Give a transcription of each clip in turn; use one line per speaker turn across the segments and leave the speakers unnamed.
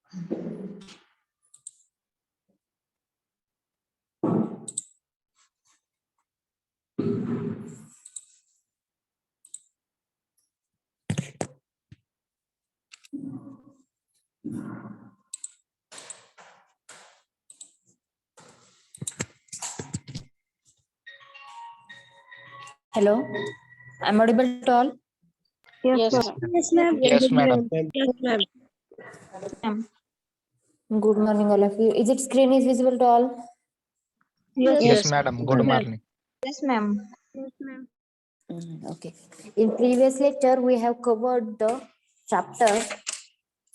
Hello, I'm audible to all.
Yes, ma'am.
Yes, madam.
Yes, ma'am.
Good morning, all of you. Is it screen is visible to all?
Yes, madam. Good morning.
Yes, ma'am.
Okay. In previous lecture, we have covered the chapter.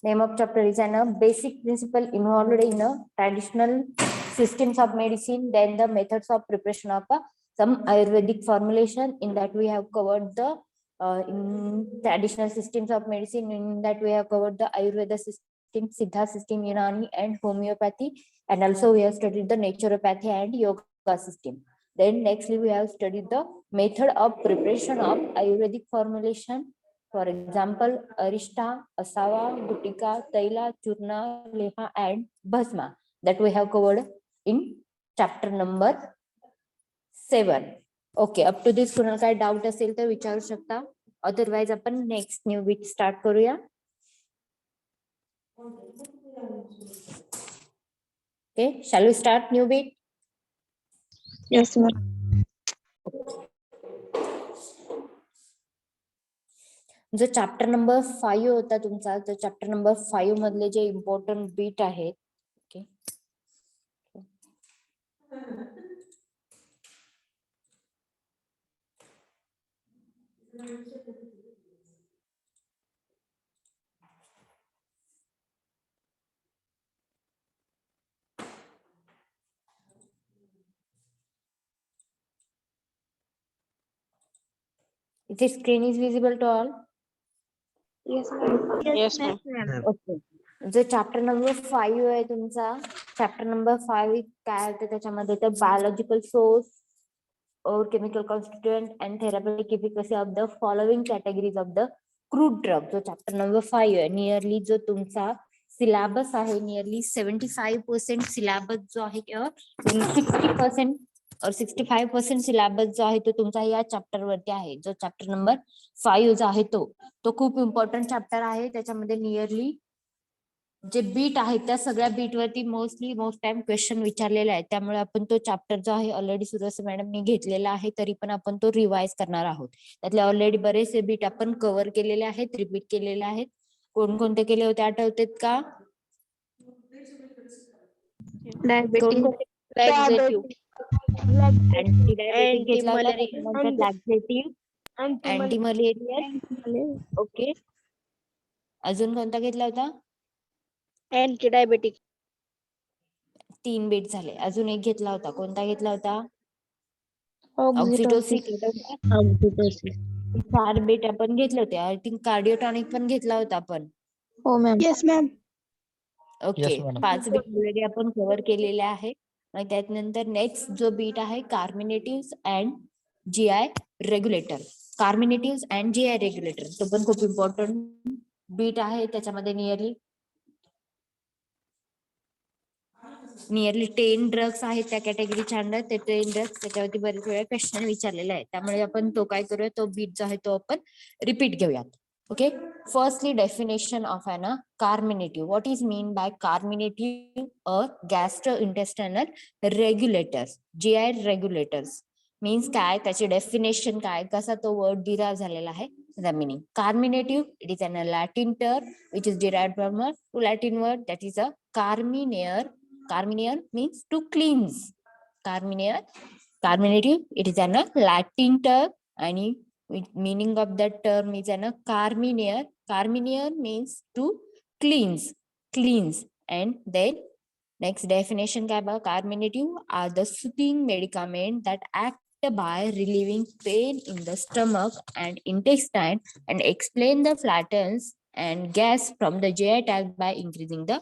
Name of chapter is a basic principle involved in a traditional systems of medicine. Then the methods of preparation of some Ayurvedic formulation. In that we have covered the in traditional systems of medicine. In that we have covered the Ayurveda system, Siddha system, Unani, and homeopathy. And also we have studied the naturopathy and yoga system. Then nextly we have studied the method of preparation of Ayurvedic formulation. For example, Arishta, Asava, Gutika, Taila, Churna, Leha, and Bhasma that we have covered in chapter number 7. Okay, up to this कुणाला काय doubt असेल तर विचारू शकता. Otherwise आपण next new weak start करूया. Okay, shall we start new week?
Yes, ma'am.
जो chapter number 5 होता तुमचा, तर चॅप्टर नंबर 5 मधले जे इम्पॉर्टंट बीट आहेत, ओके, इथे screen is visible to all.
Yes, ma'am. Yes, ma'am.
Okay, जो चॅप्टर नंबर 5 आहे तुमचा, चॅप्टर नंबर 5 काय होतं त्याच्यामध्ये, तर biological source or chemical constituent and therapeutic efficacy of the following categories of the crude drug. जो chapter number 5 आहे, nearly जो तुमचा सिलेबस आहे, नियरली 75% सिलेबस जो आहे, 60% और 65% सिलेबस जो आहे तो तुमचा या चॅप्टर वरती आहे. जो चॅप्टर नंबर 5 जो आहे तो खूप इम्पॉर्टंट चॅप्टर आहे. त्याच्यामध्ये नियरली जे बीट आहेत त्या सगळ्या बीट वरती मोस्ट टाइम क्वेश्चन विचारलेले आहेत. त्यामुळे आपण तो चॅप्टर जो आहे ऑलरेडी सुरस मॅडमने घेतलेला आहे, तरी पण आपण तो रिवाइज करणार आहोत. त्यातले ऑलरेडी बरेचसे बीट आपण कव्हर केलेले आहेत, रिपीट केलेले आहेत. कोणकोणते केले होते आठवतेत का? अँटीडायबेटिक घेतला होता, त्याच्यानंतर लॅक्झेटिव्ह, अँटी मलेरियल, ओके, अजून कोणता घेतला होता?
Anti-diabetic.
3 बीट झाले. अजून एक घेतला होता, कोणता घेतला होता?
Oxytocin.
ऑक्सिटोसिन. 4 बीट आपण घेतले होते. आय थिंक कार्डिओटॉनिक पण घेतला होता आपण.
Oh, ma'am. Yes, ma'am.
Okay,
Yes, madam.
5 beat already आपण कव्हर केलेले आहे. आणि त्यानंतर नेक्स्ट जो बीट आहे carminative and GI regulator. Carminative and GI regulator तो पण खूप इम्पॉर्टंट बीट आहे. त्याच्यामध्ये नियरली 10 ड्रग्स आहेत त्या कॅटेगरीच्या अंडर. ते 10 ड्रग्स त्याच्यावरती बरेच वेळा क्वेश्चन विचारलेला आहे. त्यामुळे आपण तो काय करूया, तो बीट जो आहे तो आपण रिपीट घेऊयात. Okay, firstly definition of an carminative. What is mean by carminative? A gastrointestinal regulators, GI regulators means काय, त्याची डेफिनेशन काय, कसा तो वर्ड डिराइव्ह झालेला आहे. The meaning. Carminative, it is an Latin term which is derived from a Latin word that is a carminare. Carminare means to cleanse. Carminative, it is an Latin term, and meaning of that term is an carminare. Carminare means to cleanse. And then next definition काय बघा, carminative are the soothing medicament that act by relieving pain in the stomach and intestine and explain the flatulence and gas from the GI tract by increasing the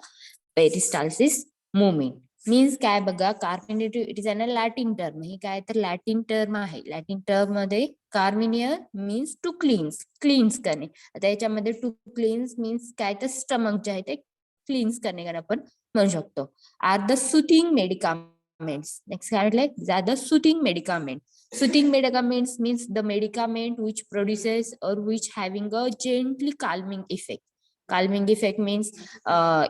peristalsis movement. Means काय बघा, carminative it is an Latin term. ही काय तर Latin term आहे. Latin term मध्ये कार्मिनियर means to cleans करणे. आता याच्यामध्ये टू क्लीन्स मीन्स काय तर स्टमक जे आहे ते क्लीन्स करणे का आपण म्हणू शकतो. Are the soothing medicaments. Next काय म्हटलंय, are the soothing medicament. Soothing medicaments means the medicament which produces or which having a gently calming effect. Calming effect means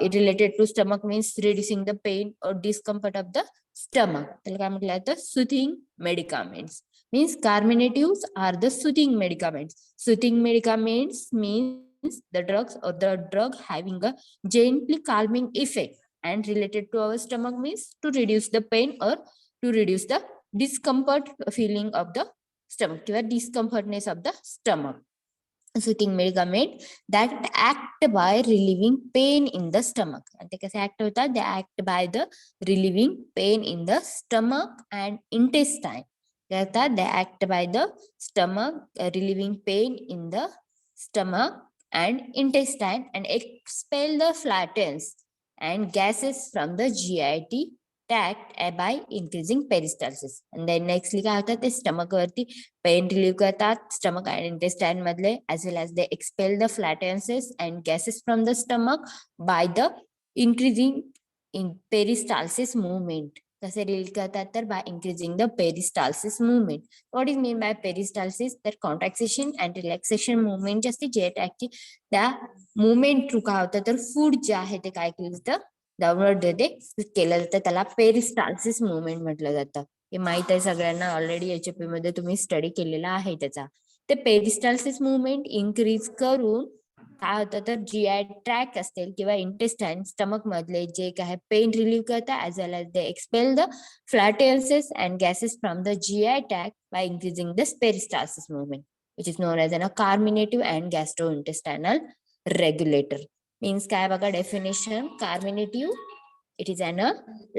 it related to stomach, means reducing the pain or discomfort of the stomach. त्याला काय म्हटलं जातं, soothing medicaments. Means carminatives are the soothing medicaments. Soothing medicaments means the drugs or the drug having a gently calming effect and related to our stomach, means to reduce the pain or to reduce the discomfort feeling of the stomach किंवा discomfortness of the stomach. Soothing medicament that act by relieving pain in the stomach. आणि ते कसे act होतात, they act by the relieving pain in the stomach and intestine. They act by the stomach, relieving pain in the stomach and intestine and expel the flatulence and gases from the GIT tract by increasing peristalsis. And then nextly काय होतात, ते stomach वरती pen relieve करतात, stomach and intestine मधले, as well as they expel the flatulences and gases from the stomach by the increasing in peristalsis movement. कसे relieve करतात तर by increasing the peristalsis movement. What is mean by peristalsis? तर contraction and relaxation movement जे असते GI त्या movement through काय होतं तर फूड जे आहे ते काय केलं जातं, डाउनवर्ड केलं जातं, त्याला पेरिस्टाल्सिस मुवमेंट म्हटलं जातं. हे माहित आहे सगळ्यांना, ऑलरेडी HFP मध्ये तुम्ही स्टडी केलेला आहे त्याचा. ते पेरिस्टाल्सिस मुवमेंट इन्क्रीज करून काय होतं तर GI ट्रॅक असतील किंवा इंटेस्टाइन स्टमक मधले जे काय पेन रिलीव्ह करतात, as well as they expel the flatulences and gases from the GI tract by increasing the peristalsis movement, which is known as a carminative and gastrointestinal regulator. Means काय बघा definition, carminative, it is an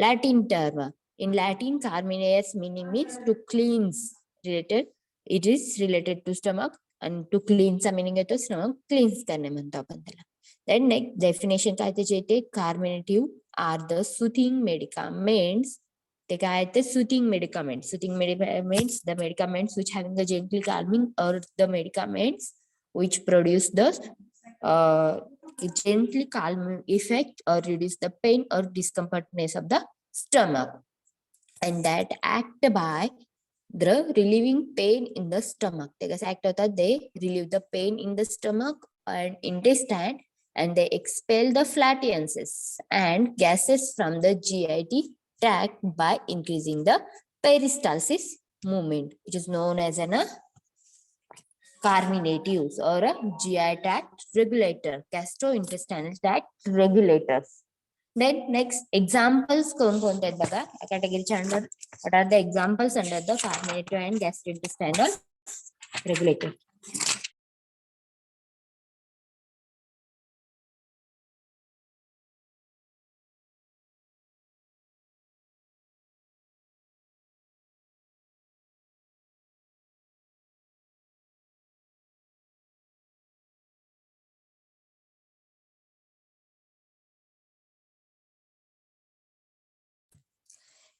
Latin term. In Latin, carminatus meaning means to cleanse, related, it is related to stomach, and to cleanse चा meaning येतो stomach cleanse करणे म्हणतो आपण त्याला. Then next definition काय त्याचे येते, carminative are the soothing medicaments. ते काय ते soothing medicaments. Soothing medicaments, the medicaments which having a gently calming, or the medicaments which produce the gently calming effect or reduce the pain or discomfortness of the stomach, and that act by the relieving pain in the stomach. They act होतात, they relieve the pain in the stomach and intestine, and they expel the flatulences and gases from the GIT tract by increasing the peristalsis movement, which is known as an carminatives or a GI tract regulator, gastro-intestinal tract regulators. Then next examples कोणकोणते आहेत बघा कॅटेगरीच्या under. What are the examples under the carminative and gastrointestinal regulator?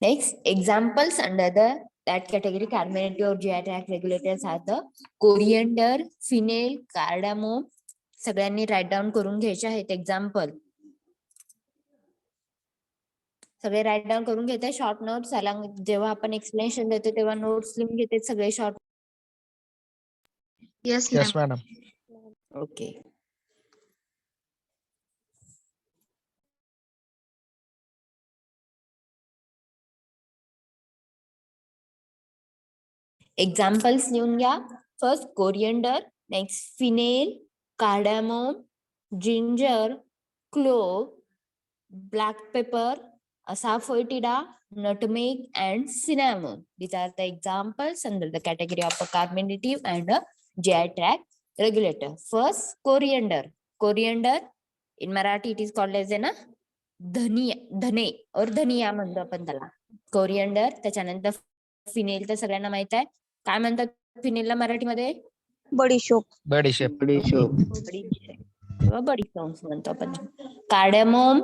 Next, examples under that category, carminative or GI tract regulators are the coriander, fennel, cardamom. सगळ्यांनी right down करून घ्यायचे आहेत example. सगळे right down करून घेते short notes. जेव्हा आपण explanation देतो तेव्हा नोट्स लिहून घेते सगळे short.
Yes,
Yes,
ma'am.
madam.
Okay. Examples लिहून घ्या. First coriander, next fennel, cardamom, ginger, clove, black pepper, asafoetida, nutmeg, and cinnamon. These are the examples under the category of a carminative and a GI tract regulator. First, coriander. Coriander, in Marathi it is called as a धने और धनिया म्हणतो आपण त्याला. Coriander. त्याच्यानंतर phenyl तर सगळ्यांना माहित आहे. काय म्हणतात फिनेलला मराठीमध्ये?
बडीशोप.
Bishop.
बडीशोप म्हणतो आपण. कार्डेमोम.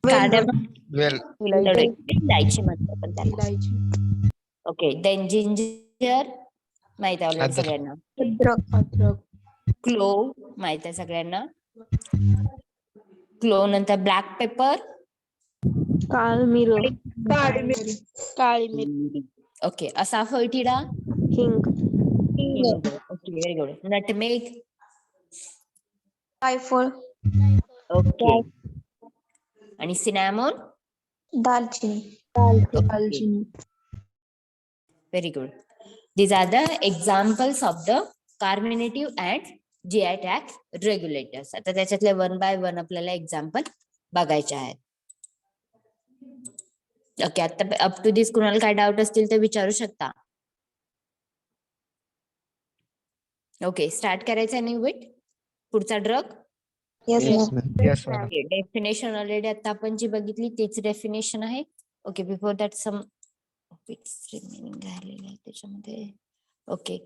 Well,
इलायची म्हणतो आपण त्याला. ओके. देन जिंजर माहित आहे
अद्रक.
सगळ्यांना.
अद्रक.
क्लोव माहित आहे सगळ्यांना. क्लो नंतर ब्लॅक पेपर.
काळ मिरं. काळी मिरी.
ओके. असाफोइटिडा.
हिंग.
Okay, very good. नटमेग.
जायफळ.
ओके. आणि सिनॅमॉन.
दालचिनी. दालचिनी.
Very good. These are the examples of the Carminative and GIT regulators. आता त्याच्यातले वन बाय वन आपल्याला एक्झाम्पल बघायचे आहेत. ओके, आता अप टू दिस कुणाला काय डाऊट असतील तर विचारू शकता. ओके, स्टार्ट करायचं आहे विथ पुढचा drug.
Yes ma'am.
Definition already आता आपण जी बघितली तीच डेफिनेशन आहे. Okay, before that some remaining राहिलेलं आहे त्याच्यामध्ये. ओके,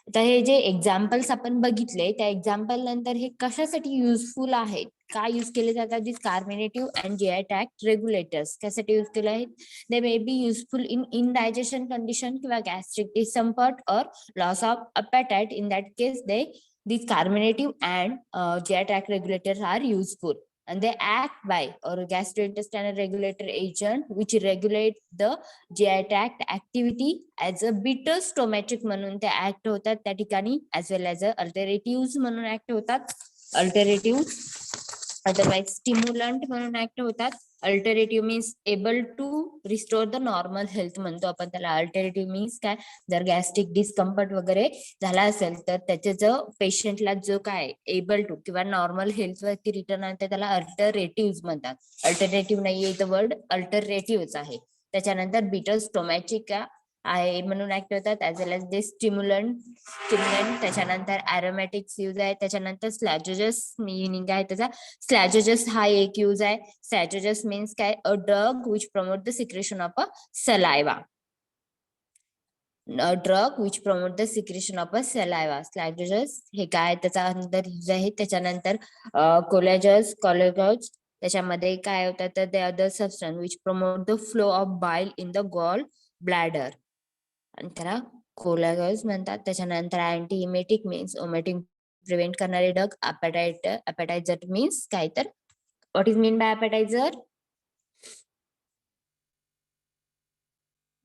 आता हे जे एक्झाम्पल्स आपण बघितले त्या एक्झाम्पल नंतर हे कशासाठी युजफुल आहेत, काय यूज केले जातात this carminative and GIT regulators कशासाठी यूज केले आहेत. They may be useful in indigestion condition किंवा गॅस्ट्रिक डिस्कम्फर्ट और loss of appetite. In that case these carminative and GI regulators are useful, and they act by or gastro-intestinal regulator agent which regulate the GI tract activity as a bitter stomachic म्हणून ते act होतात त्या ठिकाणी, as well as alternative म्हणून act होतात. Alternative otherwise stimulant म्हणून act होतात. Alternative means able to restore the normal health म्हणतो आपण त्याला. अल्टरनेटिव्ह मीन्स काय, जर गॅस्ट्रिक डिस्कम्फर्ट वगैरे झाला असेल तर त्याचे जो पेशंटला जो काय एबल टू किंवा नॉर्मल हेल्थ वरती रिटर्न आणते त्याला अल्टरनेटिव्ह म्हणतात. अल्टरनेटिव्ह नाहीये इथं वर्ड, अल्टरनेटिव्हच आहे. त्याच्यानंतर बिटर स्टोमॅचिक आहे म्हणून ऍक्ट होतात, ऍज वेल एज दे स्टिम्युलंट. त्याच्यानंतर अरोमॅटिक्स यूज आहे. त्याच्यानंतर स्लॅजोजस मिनिंग आहे त्याचा. स्लॅजोजस हा एक यूज आहे. स्लॅजोजस मीन्स काय, a drug which promote the secretion of a saliva. Drug which promote the secretion of a saliva. Sialagogues हे काय त्याचा अंदर यूज आहे. त्याच्यानंतर कॉलेजस त्याच्यामध्ये काय होतात तर ते other substance which promote the flow of bile in the gall bladder आणि त्याला कोलॅगस म्हणतात. त्याच्यानंतर anti emetic means vomiting prevent करणारे ड्रग. अपेटायझर मीन्स काय तर, what is mean by appetiser,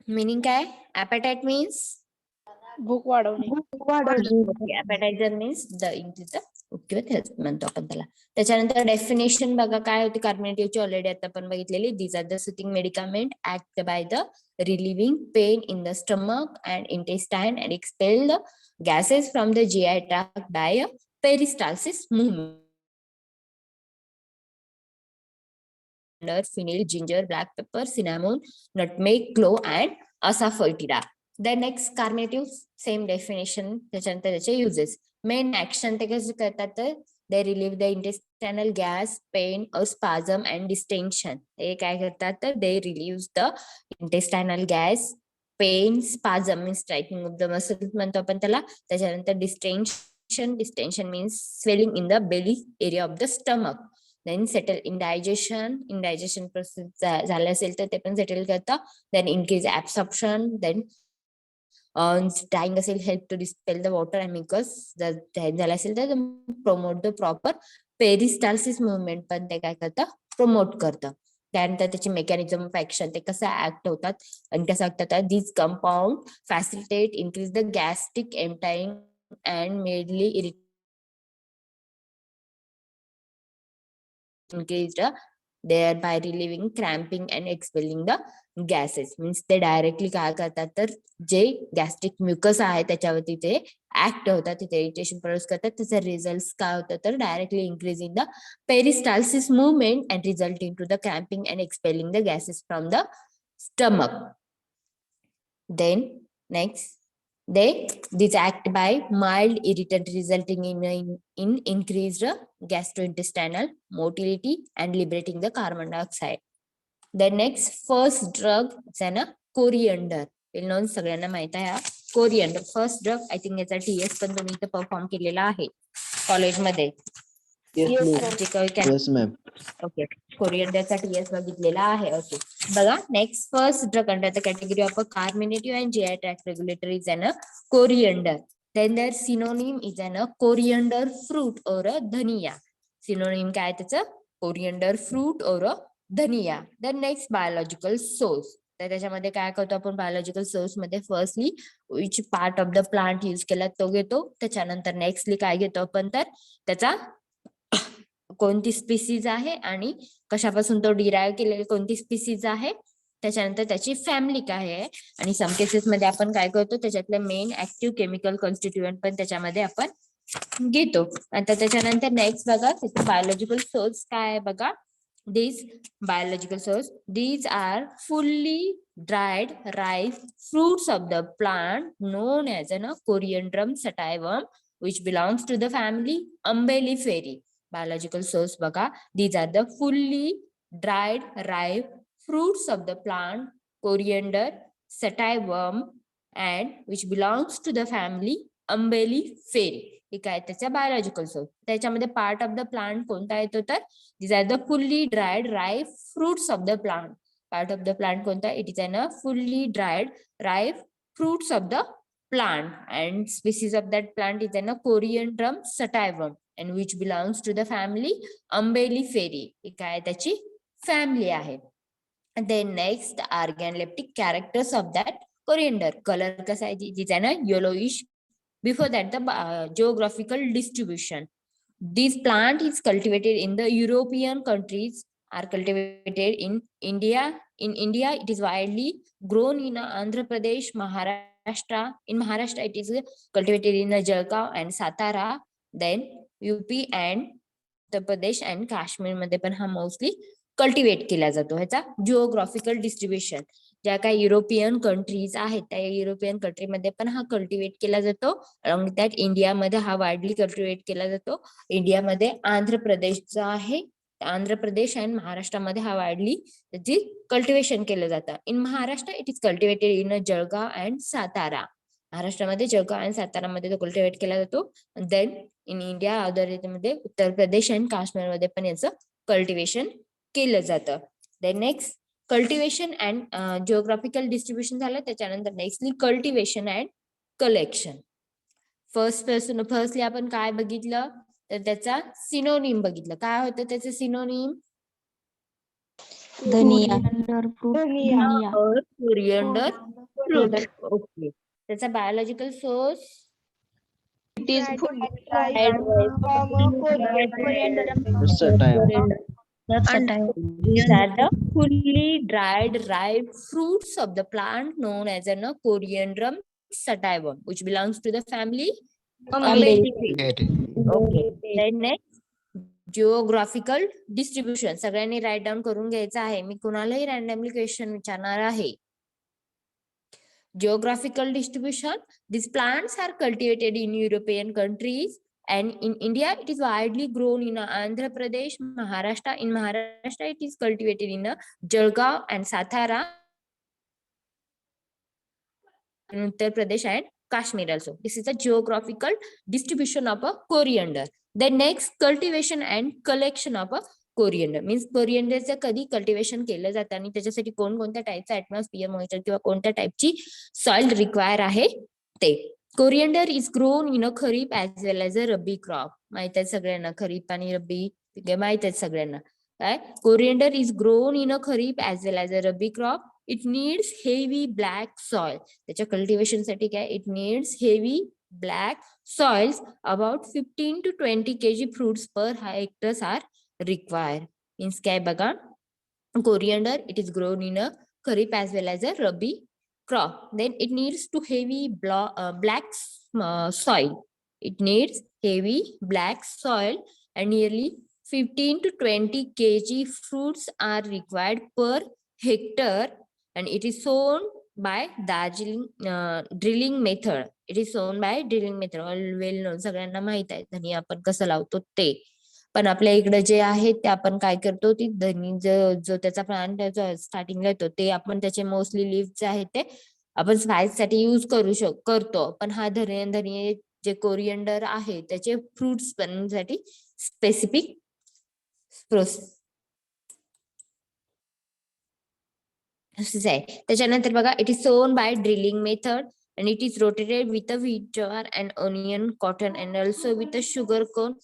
meaning काय, अपेटाइट मीन्स
भूक वाढवणे.
अपेटायझर मीन्स द इंक्रीज म्हणतो आपण त्याला. त्याच्यानंतर डेफिनेशन बघा काय होती कार्मिनेटिव्हची, ऑलरेडी आता आपण बघितलेली. These are the soothing medicament act by the relieving pain in the stomach and intestine and expel the gases from the GI tract by a peristalsis movement. Fennel, ginger, black pepper, cinnamon, nutmeg, clove and asafoetida. The next carminative same definition. त्याच्यानंतर त्याचे uses. Main action ते कसे करतात तर they relieve the intestinal gas, pain or spasm and distension. ते काय करतात तर they relieve the intestinal gas, pain, spasm means tightening of the muscles म्हणतो आपण त्याला. त्याच्यानंतर distension means swelling in the belly area of the stomach. Then settle indigestion process झालं असेल तर ते पण सेटल करतं. Then increase absorption. Then dying असेल help to dispel the water and mucus. जर झालं असेल तर promote the proper peristalsis movement पण ते काय करतं, प्रमोट करतं. त्यानंतर त्याची मेकॅनिझम ऑफ ऍक्शन ते कसं ऍक्ट होतात आणि कसं ऍक्ट होतात. This compound facilitate increase the gastric emptying and medley increased thereby relieving cramping and expelling the gases. Means ते डायरेक्टली काय करतात तर जे गॅस्ट्रिक म्युकस आहे त्याच्यावरती ते ऍक्ट होतात, तिथे इरिटेशन प्रोड्यूस करतात. त्याचा रिझल्ट काय होतं तर directly increase in the peristalsis movement and result in to the cramping and expelling the gases from the stomach. Then next these act by mild irritant resulting in increased gastrointestinal motility and liberating the carbon dioxide. The next first drug is an coriander. Well known सगळ्यांना माहित आहे coriander. First drug I think याचा TS पण तुम्ही इथे perform केलेला आहे कॉलेजमध्ये. ओके, कोरिअंडरचा TS बघितलेला आहे. ओके बघा, next first drug under the category of a carminative and GI tract regulator is an coriander. Then their synonym is an coriander fruit or a dhania. Synonym काय त्याचं coriander fruit और dhania. Then next biological source. तर त्याच्यामध्ये काय करतो आपण biological source मध्ये firstly which part of the plant use केला तो घेतो. त्याच्यानंतर नेक्स्टली काय घेतो आपण तर त्याचा कोणती स्पीसीज आहे आणि कशापासून तो डिराईव्ह केलेली कोणती स्पीसीज आहे. त्याच्यानंतर त्याची फॅमिली काय आहे आणि सम केसेस मध्ये आपण काय करतो त्याच्यातले मेन ऍक्टिव्ह केमिकल कॉन्स्टिट्युएंट पण त्याच्यामध्ये आपण घेतो. आता त्याच्यानंतर नेक्स्ट बघा त्याचे बायोलॉजिकल सोर्स काय आहे बघा. These biological source, these are fully dried ripe fruits of the plant known as an coriandrum sativum, which belongs to the family Umbelliferae. Biological source बघा. These are the fully dried ripe fruits of the plant coriander sativum and which belongs to the family Umbelliferae. हे काय त्याचा biological source. त्याच्यामध्ये part of the plant कोणता येतो तर these are the fully dried ripe fruits of the plant. Part of the plant कोणता? It is a fully dried ripe fruits of the plant and species of that plant is a coriandrum sativum and which belongs to the family Umbelliferae. ही काय त्याची family आहे. Then next organoleptic characters of that coriander. Color कसा आहे? It is a yellowish. Before that, the geographical distribution. This plant is cultivated in the European countries, are cultivated in India. In India, it is widely grown in Andhra Pradesh, Maharashtra. In Maharashtra, it is cultivated in Jalgaon and Satara. Then UP and Uttar Pradesh and Kashmir मध्ये पण हा mostly cultivate केला जातो. ह्याचा geographical distribution ज्या काही European countries आहेत त्या युरोपियन कंट्रीमध्ये पण हा कल्टिवेट केला जातो. अलॉंग दॅट इंडियामध्ये हा वाईडली कल्टिवेट केला जातो. इंडियामध्ये आंध्र प्रदेशचा आहे. आंध्र प्रदेश आणि महाराष्ट्रामध्ये हा वाईडली त्याची कल्टिवेशन केलं जातं. In Maharashtra it is cultivated in Jalgaon and Satara. महाराष्ट्रामध्ये जळगाव आणि सातारामध्ये तो कल्टिवेट केला जातो. देन इन इंडिया अदर मध्ये उत्तर प्रदेश आणि काश्मीरमध्ये पण याचं कल्टिवेशन केलं जातं. Then next cultivation and geographical distribution झालं. त्याच्यानंतर nextly cultivation and collection. Firstly आपण काय बघितलं तर त्याचा सिनोनिम बघितलं. काय होतं त्याचं सिनोनिम?
धनिया.
Coriander fruit. ओके. त्याचा biological source
It is fully
These are the fully dried ripe fruits of the plant known as a coriandrum sativum, which belongs to the family Umbelliferae. Okay. Then next geographical distribution. सगळ्यांनी right down करून घ्यायचं आहे. मी कुणालाही randomly question विचारणार आहे. Geographical distribution. These plants are cultivated in European countries and in India it is widely grown in Andhra Pradesh, Maharashtra. In Maharashtra it is cultivated in Jalgaon and Satara. In Uttar Pradesh and Kashmir also. This is the geographical distribution of a coriander. Then next cultivation and collection of a coriander means कोरिएंडरचं कधी cultivation केलं जातं आणि त्याच्यासाठी कोणत्या टाईपचा ऍटमॉस्फियर moisture किंवा कोणत्या टाईपची सॉइल रिक्वायर आहे ते. Coriander is grown in a kharif as well as a rabi crop. माहित आहे सगळ्यांना खरीप आणि रब्बी पिके माहित आहेत सगळ्यांना. काय coriander is grown in a kharif as well as a rabi crop. It needs heavy black soil. त्याच्या कल्टिवेशन साठी काय it needs heavy black soils. About 15 to 20 kg fruits per hectares are required. Means काय बघा coriander it is grown in a kharif as well as a rabi crop. Then it needs to heavy black soil. It needs heavy black soil and nearly 15 to 20 kg fruits are required per hectare and it is sown by drilling method. It is sown by drilling method. All well known. सगळ्यांना माहित आहे धनिया आपण कसं लावतो ते. पण आपल्या इकडे जे आहे ते आपण काय करतो ती धनी जो त्याचा प्लांट स्टार्टिंगला येतो ते आपण त्याचे मोस्टली लिव्ह जे आहेत ते आपण स्पाइस साठी युज करतो. पण हा धनिया जे कोरिएंडर आहे त्याचे फ्रुट्स बनवण्यासाठी स्पेसिफिक प्रोसेस आहे. त्याच्यानंतर बघा it is sown by drilling method and it is rotated with a wheat jar and onion, cotton and also with a sugar cone.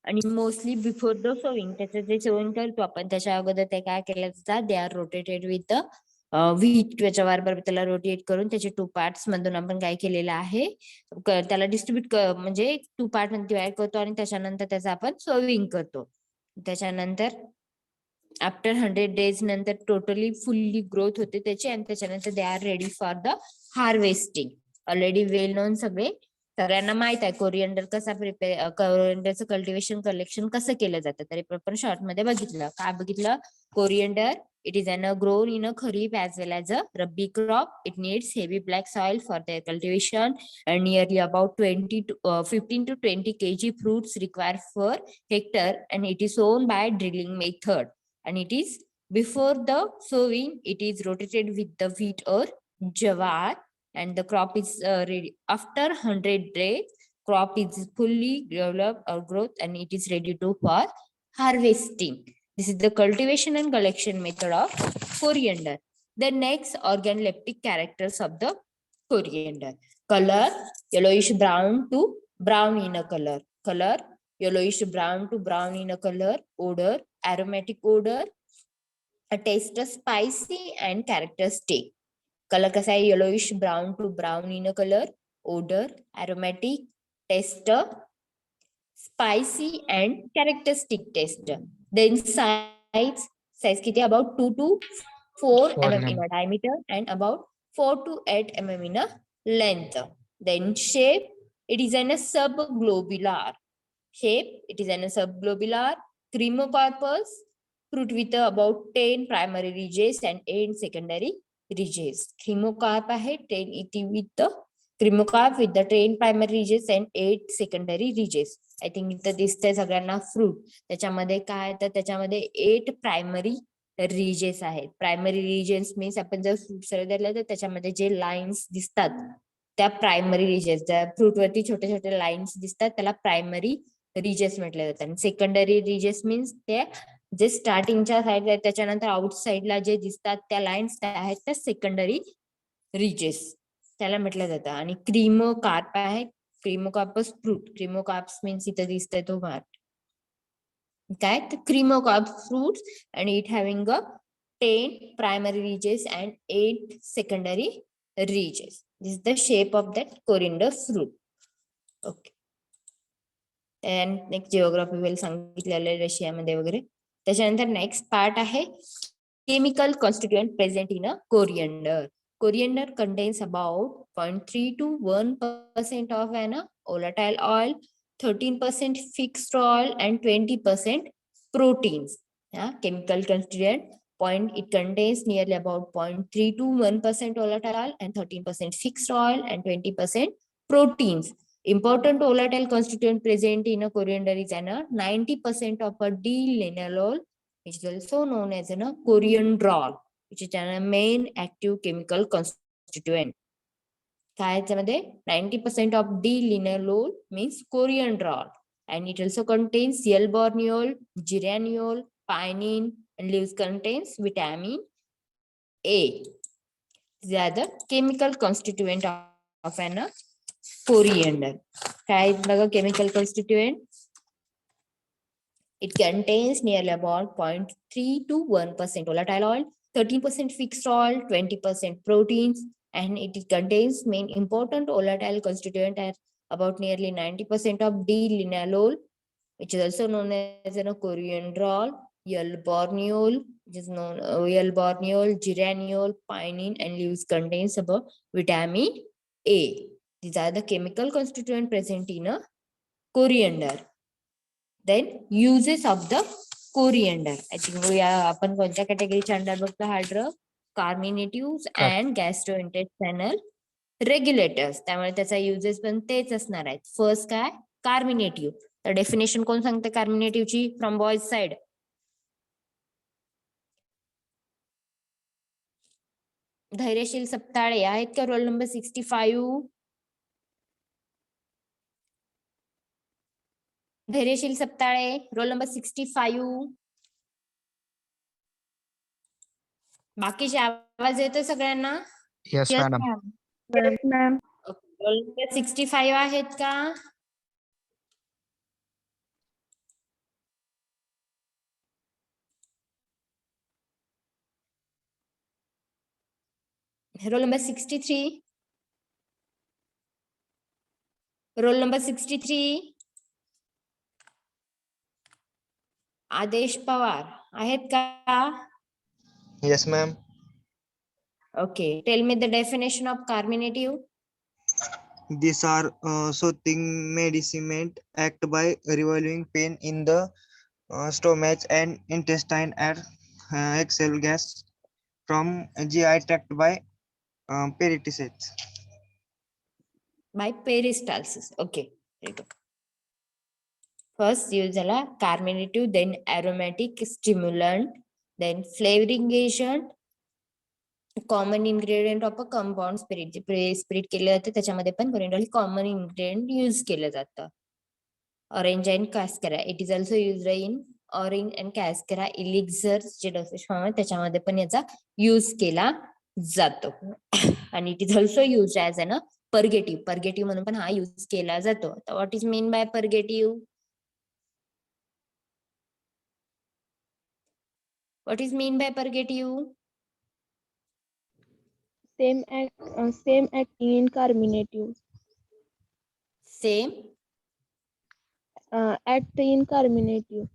आणि मोस्टली बिफोर द सोविंग, त्याचं जे sowing करतो आपण त्याच्या अगोदर ते काय केलं जातात, they are rotated with the wheat. त्याच्या बरोबर त्याला रोटेट करून त्याचे 2 पार्ट्स मधून आपण काय केलेलं आहे, त्याला डिस्ट्रीब्युट म्हणजे 2 पार्ट मध्ये डिवाइड करतो आणि त्याच्यानंतर त्याचं आपण सोविंग करतो. त्याच्यानंतर आफ्टर 100 days नंतर टोटली फुल्ली ग्रोथ होते त्याची आणि त्याच्यानंतर they are ready for the harvesting. Already well non सगळ्यांना माहित आहे कोरिअंडर कसा प्रिपेअर, कोरिअंडरचं कल्टिवेशन कलेक्शन कसं केलं जातं. तरी आपण शॉर्ट मध्ये बघितलं. काय बघितलं? Coriander, it is grown in a kharif as well as a rabi crop. It needs heavy black soil for their cultivation and nearly about 15 to 20 kg fruits required per hectare, and it is sown by drilling method. And it is before the sowing, it is rotated with the wheat or jawar, and the crop is ready. After 100 days, crop is fully developed or growth, and it is ready to for harvesting. This is the cultivation and collection method of coriander. The next organoleptic characters of the coriander: color, yellowish brown to brown in a color. Color, yellowish brown to brown in a color. Odor, aromatic odor. A taste, spicy and characteristic. Colour कसा आहे? Yellowish brown to brown in colour. Odour, aromatic. Taste, spicy and characteristic taste. Then size किती? About 2 to 4 mm in a diameter and about 4 to 8 mm in a length. Then shape, it is in a subglobular shape. It is in a subglobular cremocarpus fruit with about 10 primary ridges and 8 secondary ridges. Cremocarp आहे 10 इथे with the cremocarp with the 10 primary ridges and 8 secondary ridges. I think इथं दिसतंय सगळ्यांना fruit. त्याच्यामध्ये काय, तर त्याच्यामध्ये 8 primary ridges आहेत. प्रायमरी रिजेस मीन्स आपण जर फ्रूट सर्व धरलं तर त्याच्यामध्ये जे लाईन्स दिसतात त्या प्रायमरी रिजेस, ज्या फ्रूट वरती छोटे छोटे लाईन्स दिसतात त्याला प्रायमरी रिजेस म्हटले जातात. आणि सेकंडरी रिजेस मीन्स ते जे स्टार्टिंगच्या साईड आहे त्याच्यानंतर आउटसाइडला जे दिसतात त्या लाईन्स त्या आहेत त्या सेकंडरी रिजेस त्याला म्हटलं जातं. आणि क्रीमोकार्प आहे, क्रीमोकार्पस फ्रूट. क्रीमोकार्प्स मीन्स इथं दिसतंय तो भाग काय, तर क्रीमोकार्प फ्रूट्स आणि it having a 10 primary ridges and 8 secondary ridges. This is the shape of that coriander fruit. Okay. And next geography वेल सांगितलेलं आहे रशियामध्ये वगैरे. त्याच्यानंतर नेक्स्ट पार्ट आहे chemical constituent present in a coriander. Coriander contains about 0.3 to 1% of an volatile oil, 13% fixed oil, and 20% proteins. Chemical constituent point, it contains nearly about 0.3 to 1% volatile oil and 13% fixed oil and 20% proteins. Important volatile constituent present in a coriander is 90% of a D-lineolol, which is also known as a coriandrol, which is a main active chemical constituent. काय याच्यामध्ये 90% of D-lineolol means coriandrol, and it also contains L-borneol, geraniol, pinene, and leaves contains vitamin A. These are the chemical constituent of an coriander. काय बघा chemical constituent? It contains nearly about 0.3 to 1% volatile oil, 13% fixed oil, 20% proteins, and it contains main important volatile constituent at about nearly 90% of D-lineolol, which is also known as coriandrol, L-borneol, which is known L-borneol, geraniol, pinene, and leaves contains about vitamin A. These are the chemical constituent present in a coriander. Then uses of the coriander. I think आपण कोणत्या कॅटेगरीच्या under बघतो? हार्ड्र, carminatives and गॅस्ट्रोइंटेस्टायनल regulators. त्यामुळे त्याचा uses पण तेच असणार आहेत. First काय? कार्मिनेटिव्ह. तर डेफिनेशन कोण सांगते कार्मिनेटिव्हची from boys side? Dhairyashil Saptale आहेत का? Roll number 65. Dhairyashil Saptale, roll number 65. बाकीचे आवाज येतो सगळ्यांना?
Yes, madam.
Yes, ma'am.
Roll number 65 आहेत का? Roll number 63. Roll number 63. आदेश पवार आहेत का?
Yes, ma'am.
Okay. Tell me the definition of carminative.
These are soothing medicament act by relieving pain in the stomach and intestine and exhale gas from GI tract by peristalsis.
By peristalsis. Okay. Very good. First use झाला carminative, then aromatic stimulant, then flavoring agent, common ingredient of a compound spirit. जे spirit केले जाते त्याच्यामध्ये पण common ingredient use केलं जातं. Orange and cascara. It is also used in orange and cascara elixirs जे dosage form आहे त्याच्यामध्ये पण याचा use केला जातो. आणि it is also used as an purgative. Purgative म्हणून पण हा use केला जातो. तर what is mean by purgative? What is mean by purgative?
Same acting in carminative.
Same
Act in carminative.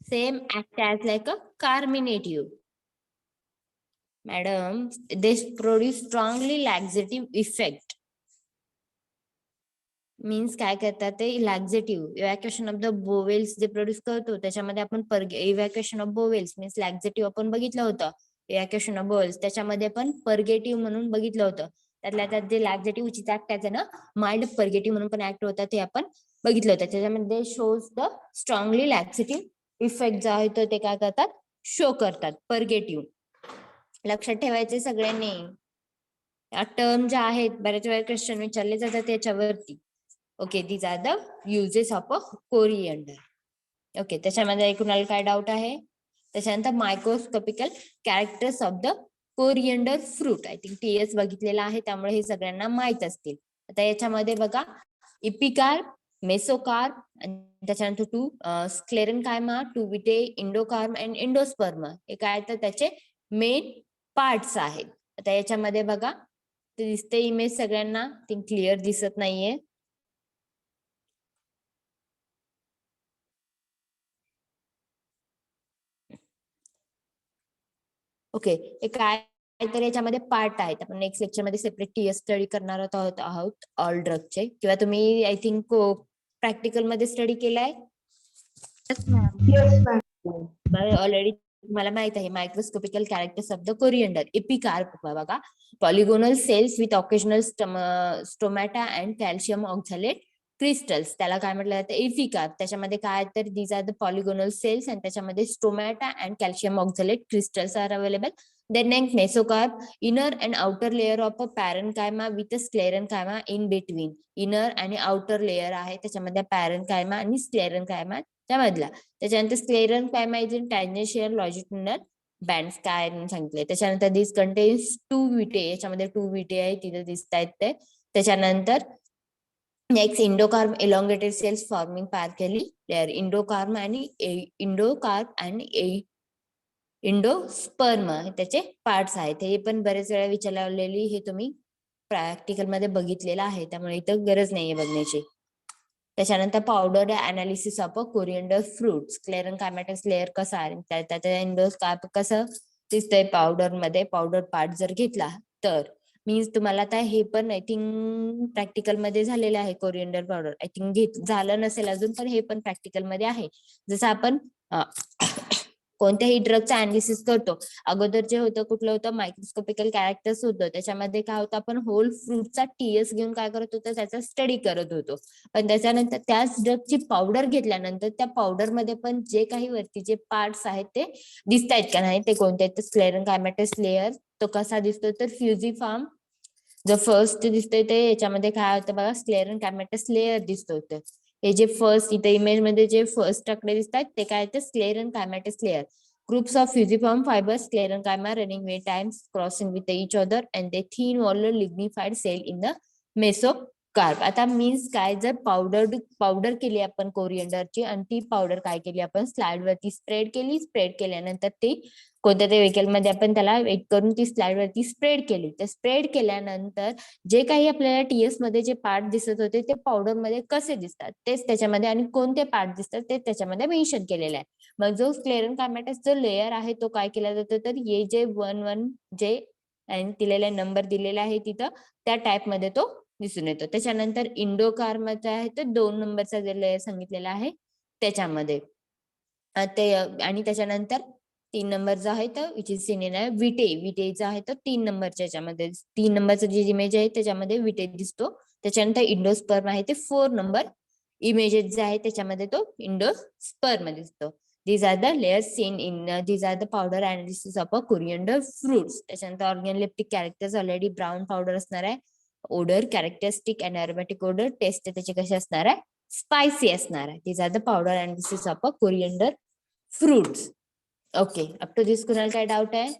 Same act as like a carminative. Madam, this produce strongly laxative effect. Means काय करतात ते laxative evacuation of the bowels जे produce करतो त्याच्यामध्ये आपण evacuation of bowels means laxative आपण बघितलं होतं. evacuation of bowels त्याच्यामध्ये पण purgative म्हणून बघितलं होतं. त्यातल्या त्यात जे laxative which is act as a mild purgative म्हणून पण ऍक्ट होतात ते आपण बघितलं होतं. त्याच्यामध्ये shows the strongly laxative effect जो आहे तो ते काय करतात शो करतात purgative. लक्षात ठेवायचे सगळ्यांनी. या टर्म ज्या आहेत बऱ्याच वेळा क्वेश्चन विचारले जातात त्याच्यावरती. Okay, these are the uses of a coriander. Okay, त्याच्यामध्ये कुणाला काय डाऊट आहे? त्याच्यानंतर microscopical characters of the coriander fruit. I think TS बघितलेला आहे त्यामुळे हे सगळ्यांना माहित असतील. आता याच्यामध्ये बघा इपिकार्प, मेसोकार्प आणि त्याच्यानंतर two sclerenchyma, two vittae, endocarp and endosperm हे काय तर त्याचे मेन पार्ट्स आहेत. आता याच्यामध्ये बघा ते दिसते इमेज सगळ्यांना, थिंक क्लिअर दिसत नाहीये. ओके, हे काय तर याच्यामध्ये पार्ट आहेत. आपण नेक्स्ट लेक्चर मध्ये सेपरेट टीएस स्टडी करणार आहोत ऑल ड्रगचे, किंवा तुम्ही आय थिंक प्रॅक्टिकल मध्ये स्टडी केलाय ऑलरेडी. मला माहित आहे microscopical characters of the coriander. Epicarp बघा, polygonal cells with occasional stomata and calcium oxalate crystals, त्याला काय म्हटलं जातं एपिकार्प. त्याच्यामध्ये काय तर these are the polygonal cells आणि त्याच्यामध्ये stomata and calcium oxalate crystals are available. Then next mesocarp, inner and outer layer of a parenchyma with a sclerenchyma in between. Inner आणि outer layer आहे त्याच्यामध्ये parenchyma आणि sclerenchyma च्या मधला. त्याच्यानंतर sclerenchyma is in tangential longitudinal bands काय सांगितले. त्याच्यानंतर this contains two vitae, याच्यामध्ये two vitae आहे तिथे दिसत आहेत ते. त्याच्यानंतर next endocarp elongated cells forming parcally layer. Endocarp आणि इंडोस्पर्म त्याचे पार्ट्स आहेत. हे पण बरेच वेळा विचारलेली, हे तुम्ही प्रॅक्टिकल मध्ये बघितलेलं आहे त्यामुळे इथं गरज नाहीये बघण्याची. त्याच्यानंतर powder analysis of a coriander fruit. Sclerenchymatic layer कसा आहे त्याच्या इंडोस्कार्प कसं दिसतंय पावडर मध्ये. पावडर पार्ट जर घेतला तर मीन्स तुम्हाला आता हे पण आय थिंक प्रॅक्टिकल मध्ये झालेलं आहे. कोरिएंडर पावडर आय थिंक झालं नसेल अजून, पण हे पण प्रॅक्टिकल मध्ये आहे. जसं आपण कोणत्याही ड्रगचा अनालिसिस करतो अगोदर जे होतं कुठलं होतं मायक्रोस्कोपिकल कॅरेक्टर्स होतं. त्याच्यामध्ये काय होतं आपण होल फ्रूटचा टीएस घेऊन काय करत होतो त्याचा स्टडी करत होतो. पण त्याच्यानंतर त्याच ड्रगची पावडर घेतल्यानंतर त्या पावडर मध्ये पण जे काही वरती जे पार्ट्स आहेत ते दिसत आहेत का नाही ते कोणते आहेत. स्क्लेरनकायमॅटिक्स लेअर तो कसा दिसतो तर फ्युजिफॉर्म जो फर्स्ट दिसतोय ते याच्यामध्ये काय होतं बघा स्क्लेरनकायमॅटिक्स लेअर दिसतो. हे जे फर्स्ट इथे इमेज मध्ये जे फर्स्ट आकडे दिसतात ते काय ते स्क्लेरनकायमॅटिक्स layer. Groups of fusiform fibers, sclerenchyma running many times crossing with each other and the thin walled lignified cell in the mesocarp. कार्ब. आता मीन्स काय, जर पावडर केली आपण कोरिएंडरची आणि ती पावडर काय केली आपण स्लाइड वरती स्प्रेड केल्यानंतर ती कोणत्या तरी व्हेकल मध्ये आपण त्याला वेट करून ती स्लाइड वरती स्प्रेड केली. तर स्प्रेड केल्यानंतर जे काही आपल्याला टीएस मध्ये जे पार्ट दिसत होते ते पावडर मध्ये कसे दिसतात तेच त्याच्यामध्ये, आणि कोणते पार्ट दिसतात ते त्याच्यामध्ये मेन्शन केलेले आहे. मग जो स्क्लेरन कार्मेटस जो लेअर आहे तो काय केला जातो, तर हे जे 1 जे दिलेला नंबर दिलेला आहे तिथं त्या टाइप मध्ये तो दिसून येतो. त्याच्यानंतर इंडोकार्मचा आहे तर 2 नंबरचा जे लेअर सांगितलेला आहे त्याच्यामध्ये ते, आणि त्याच्यानंतर 3 नंबरचा आहे तर विच इज सीन इन विटेचा आहे तर 3 नंबरच्या याच्यामध्ये 3 नंबरचा जे इमेज आहे त्याच्यामध्ये विटे दिसतो. त्याच्यानंतर इंडोस्पर्म आहे ते 4 नंबर इमेजेस जे आहे त्याच्यामध्ये तो इंडोस्पर्म मध्ये दिसतो. These are the layers seen in these are the powder analysis of a coriander fruits. त्याच्यानंतर organoleptic characters already brown powder असणार आहे. Odour characteristic and aromatic odour taste त्याची कशी असणार आहे, स्पायसी असणार आहे. These are the powder analysis of a coriander fruits. Okay, up to this कुणाला काय डाऊट आहे?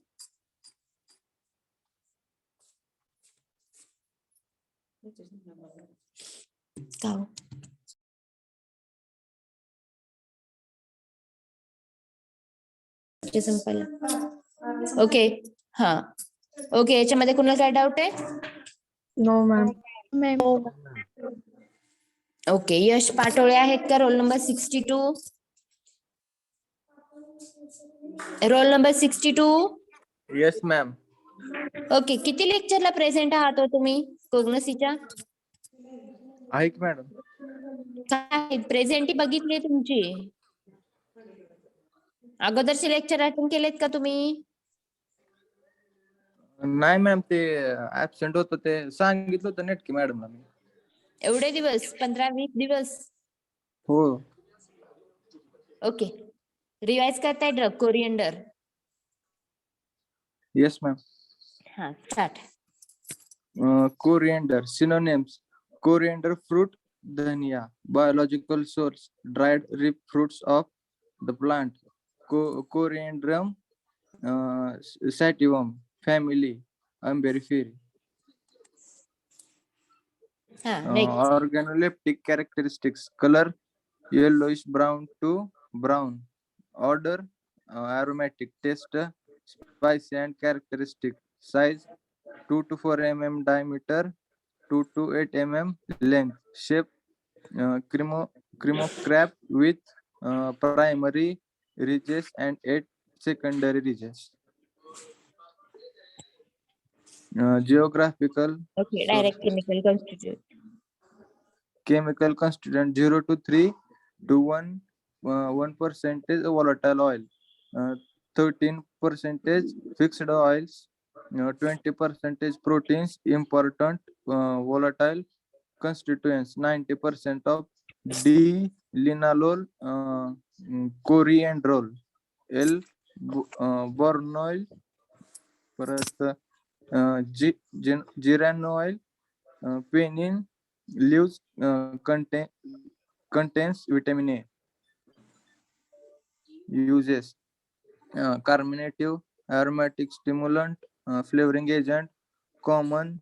का ओके, हा ओके, याच्यामध्ये कुणाला काय डाऊट आहे?
No ma'am.
Ma'am.
Okay, Yash Patole आहेत का? Roll number 62. Roll number 62.
Yes ma'am.
Okay, किती लेक्चरला प्रेझेंट आहात हो तुम्ही कोग्नसीच्या?
आहे की मॅडम.
काय प्रेझेंटी बघितली तुमची? अगोदरचे लेक्चर अटेंड केलेत का तुम्ही?
नाही मॅम, ते ऍबसेंट होतं ते सांगितलं होतं नेटकी मॅडमला मी.
एवढे दिवस 15-20 दिवस?
हो.
ओके, रिवाइज करताय ड्रग कोरिएंडर?
Yes ma'am.
हा, start.
Coriander synonyms: coriander fruit, dhania. Biological source: dried rib fruits of the plant. Coriandrum sativum family, Umbelliferae.
हा, next.
Organoleptic characteristics: color yellowish brown to brown. Odor aromatic. Taste spicy and characteristic. Size 2 to 4 mm diameter, 2 to 8 mm length. Shape cream of crab with primary ridges and 8 secondary ridges. Geographical
okay,
sources.
Direct chemical constitute.
Chemical constituent 0 to 3 to 1% volatile oil, 13% fixed oils, 20% proteins. Important volatile constituents: 90% of D-linalol, coriandrol, L-bornoil, geranoil, penin leaves contains vitamin A. Uses: carminative, aromatic stimulant, flavoring agent. Common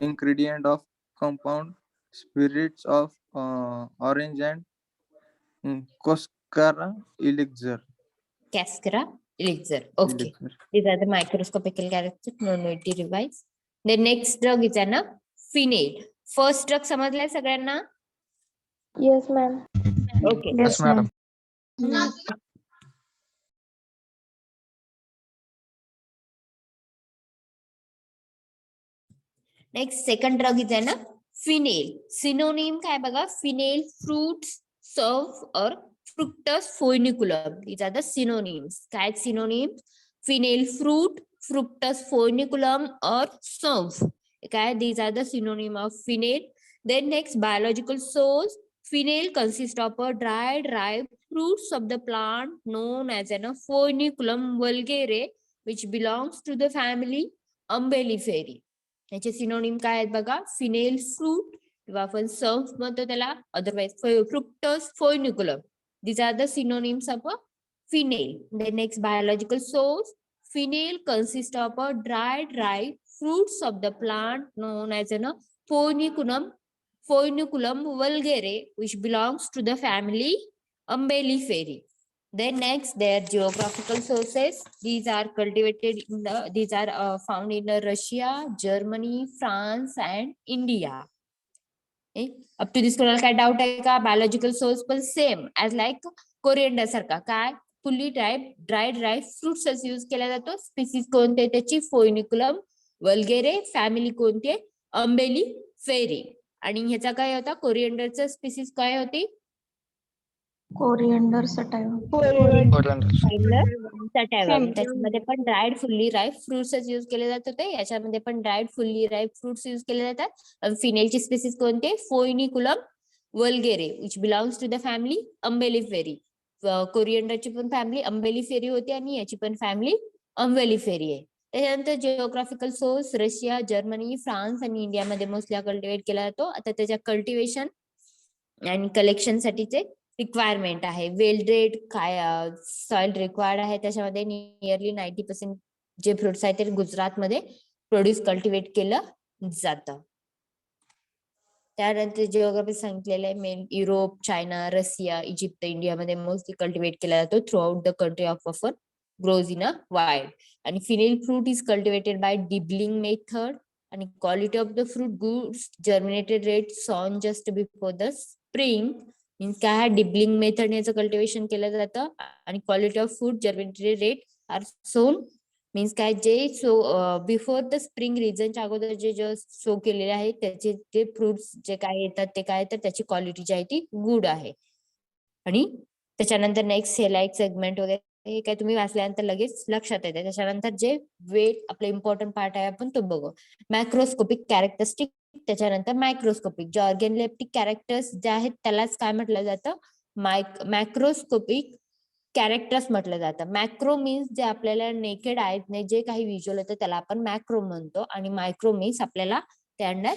ingredient of compound: spirits of orange and Coscara elixir.
Cascara elixir. Okay. These are the microscopical characters. No need to revise. The next drug is an phenol. First drug समजलाय सगळ्यांना?
Yes ma'am.
Okay.
Yes, madam.
Next, second drug is an phenol. Synonym काय बघा? Phenol fruits serve or fructus foeniculum. These are the synonyms. काय synonyms? Phenol fruit, fructus foeniculum or serve. Okay, these are the synonym of phenol. Then next, biological source. Phenol consists of a dried ripe fruits of the plant known as an Foeniculum vulgare, which belongs to the family Umbelliferae. याचे synonym काय आहेत बघा? Phenyl fruit किंवा आपण सर्फ म्हणतो त्याला, otherwise fructus foeniculum. These are the synonyms of a phenol. The next, biological source. Phenol consists of a dried ripe fruits of the plant known as an Phoeniculum vulgare, which belongs to the family Umbelliferae. Then next, their geographical sources. These are found in Russia, Germany, France, and India. Okay. Up to this कोणाला काय doubt आहे का? Biological source पण same as like coriander सारखा. काय fully dry fruits use केला जातो. Species कोणते त्याची? फोइनिकुलम वल्गेरे. फॅमिली कोणते? अंबेली फेरी. आणि ह्याचा काय होता? कोरिएंडरचा स्पीसीज काय होती?
Coriander sativa.
त्याच्यामध्ये पण dried fully ripe fruits use केले जात होते. याच्यामध्ये पण dried fully ripe fruits use केले जातात. फिनेलची स्पीसीज कोणते? Foeniculum vulgare which belongs to the family umbelliferae. कोरिएंडरची पण फॅमिली अंबेलिफेरी होती आणि याची पण फॅमिली अंबेलिफेरी आहे. त्याच्यानंतर geographical source Russia, Germany, France आणि इंडियामध्ये मोस्टली कल्टिवेट केला जातो. आता त्याच्या कल्टिवेशन आणि कलेक्शन साठीचे रिक्वायरमेंट आहे. वेल ड्रेड काय सॉइल रिक्वायर्ड आहे. त्याच्यामध्ये नियरली 90% जे फ्रुट्स आहेत ते गुजरातमध्ये प्रोड्यूस कल्टिवेट केलं जातं. त्यानंतर जिओग्राफी सांगितलेलं आहे. Main Europe, China, Russia, Egypt, इंडियामध्ये मोस्टली कल्टिवेट केला जातो. Throughout the country of offer grows in a wild. आणि fennel fruit is cultivated by dibbling method. आणि quality of the fruit goods germinated rate sown just before the spring. Means काय? Dibbling method याचं cultivation केलं जातं. आणि quality of fruit germinated rate are sown means काय? जे before the spring रिजनच्या अगोदर जे सो केलेले आहेत त्याचे जे फ्रुट्स जे काय येतात ते काय तर त्याची क्वालिटी जी आहे ती गुड आहे. आणि त्याच्यानंतर नेक्स्ट हे लाईक सेगमेंट वगैरे हे काय तुम्ही वाचल्यानंतर लगेच लक्षात येते. त्याच्यानंतर जे वेट आपलं इम्पॉर्टंट पार्ट आहे आपण तो बघू. Macroscopic characteristic. त्याच्यानंतर मायक्रोस्कोपिक. जे ऑर्गेनलेप्टिक कॅरेक्टर्स जे आहेत त्यालाच काय म्हटलं जातं? मॅक्रोस्कोपिक कॅरेक्टर्स म्हटलं जातं. मॅक्रो मीन्स जे आपल्याला नेकेड आहेत नाही जे काही व्हिज्युअल होतं त्याला आपण मॅक्रो म्हणतो. आणि मायक्रो मीन्स आपल्याला ते अंडर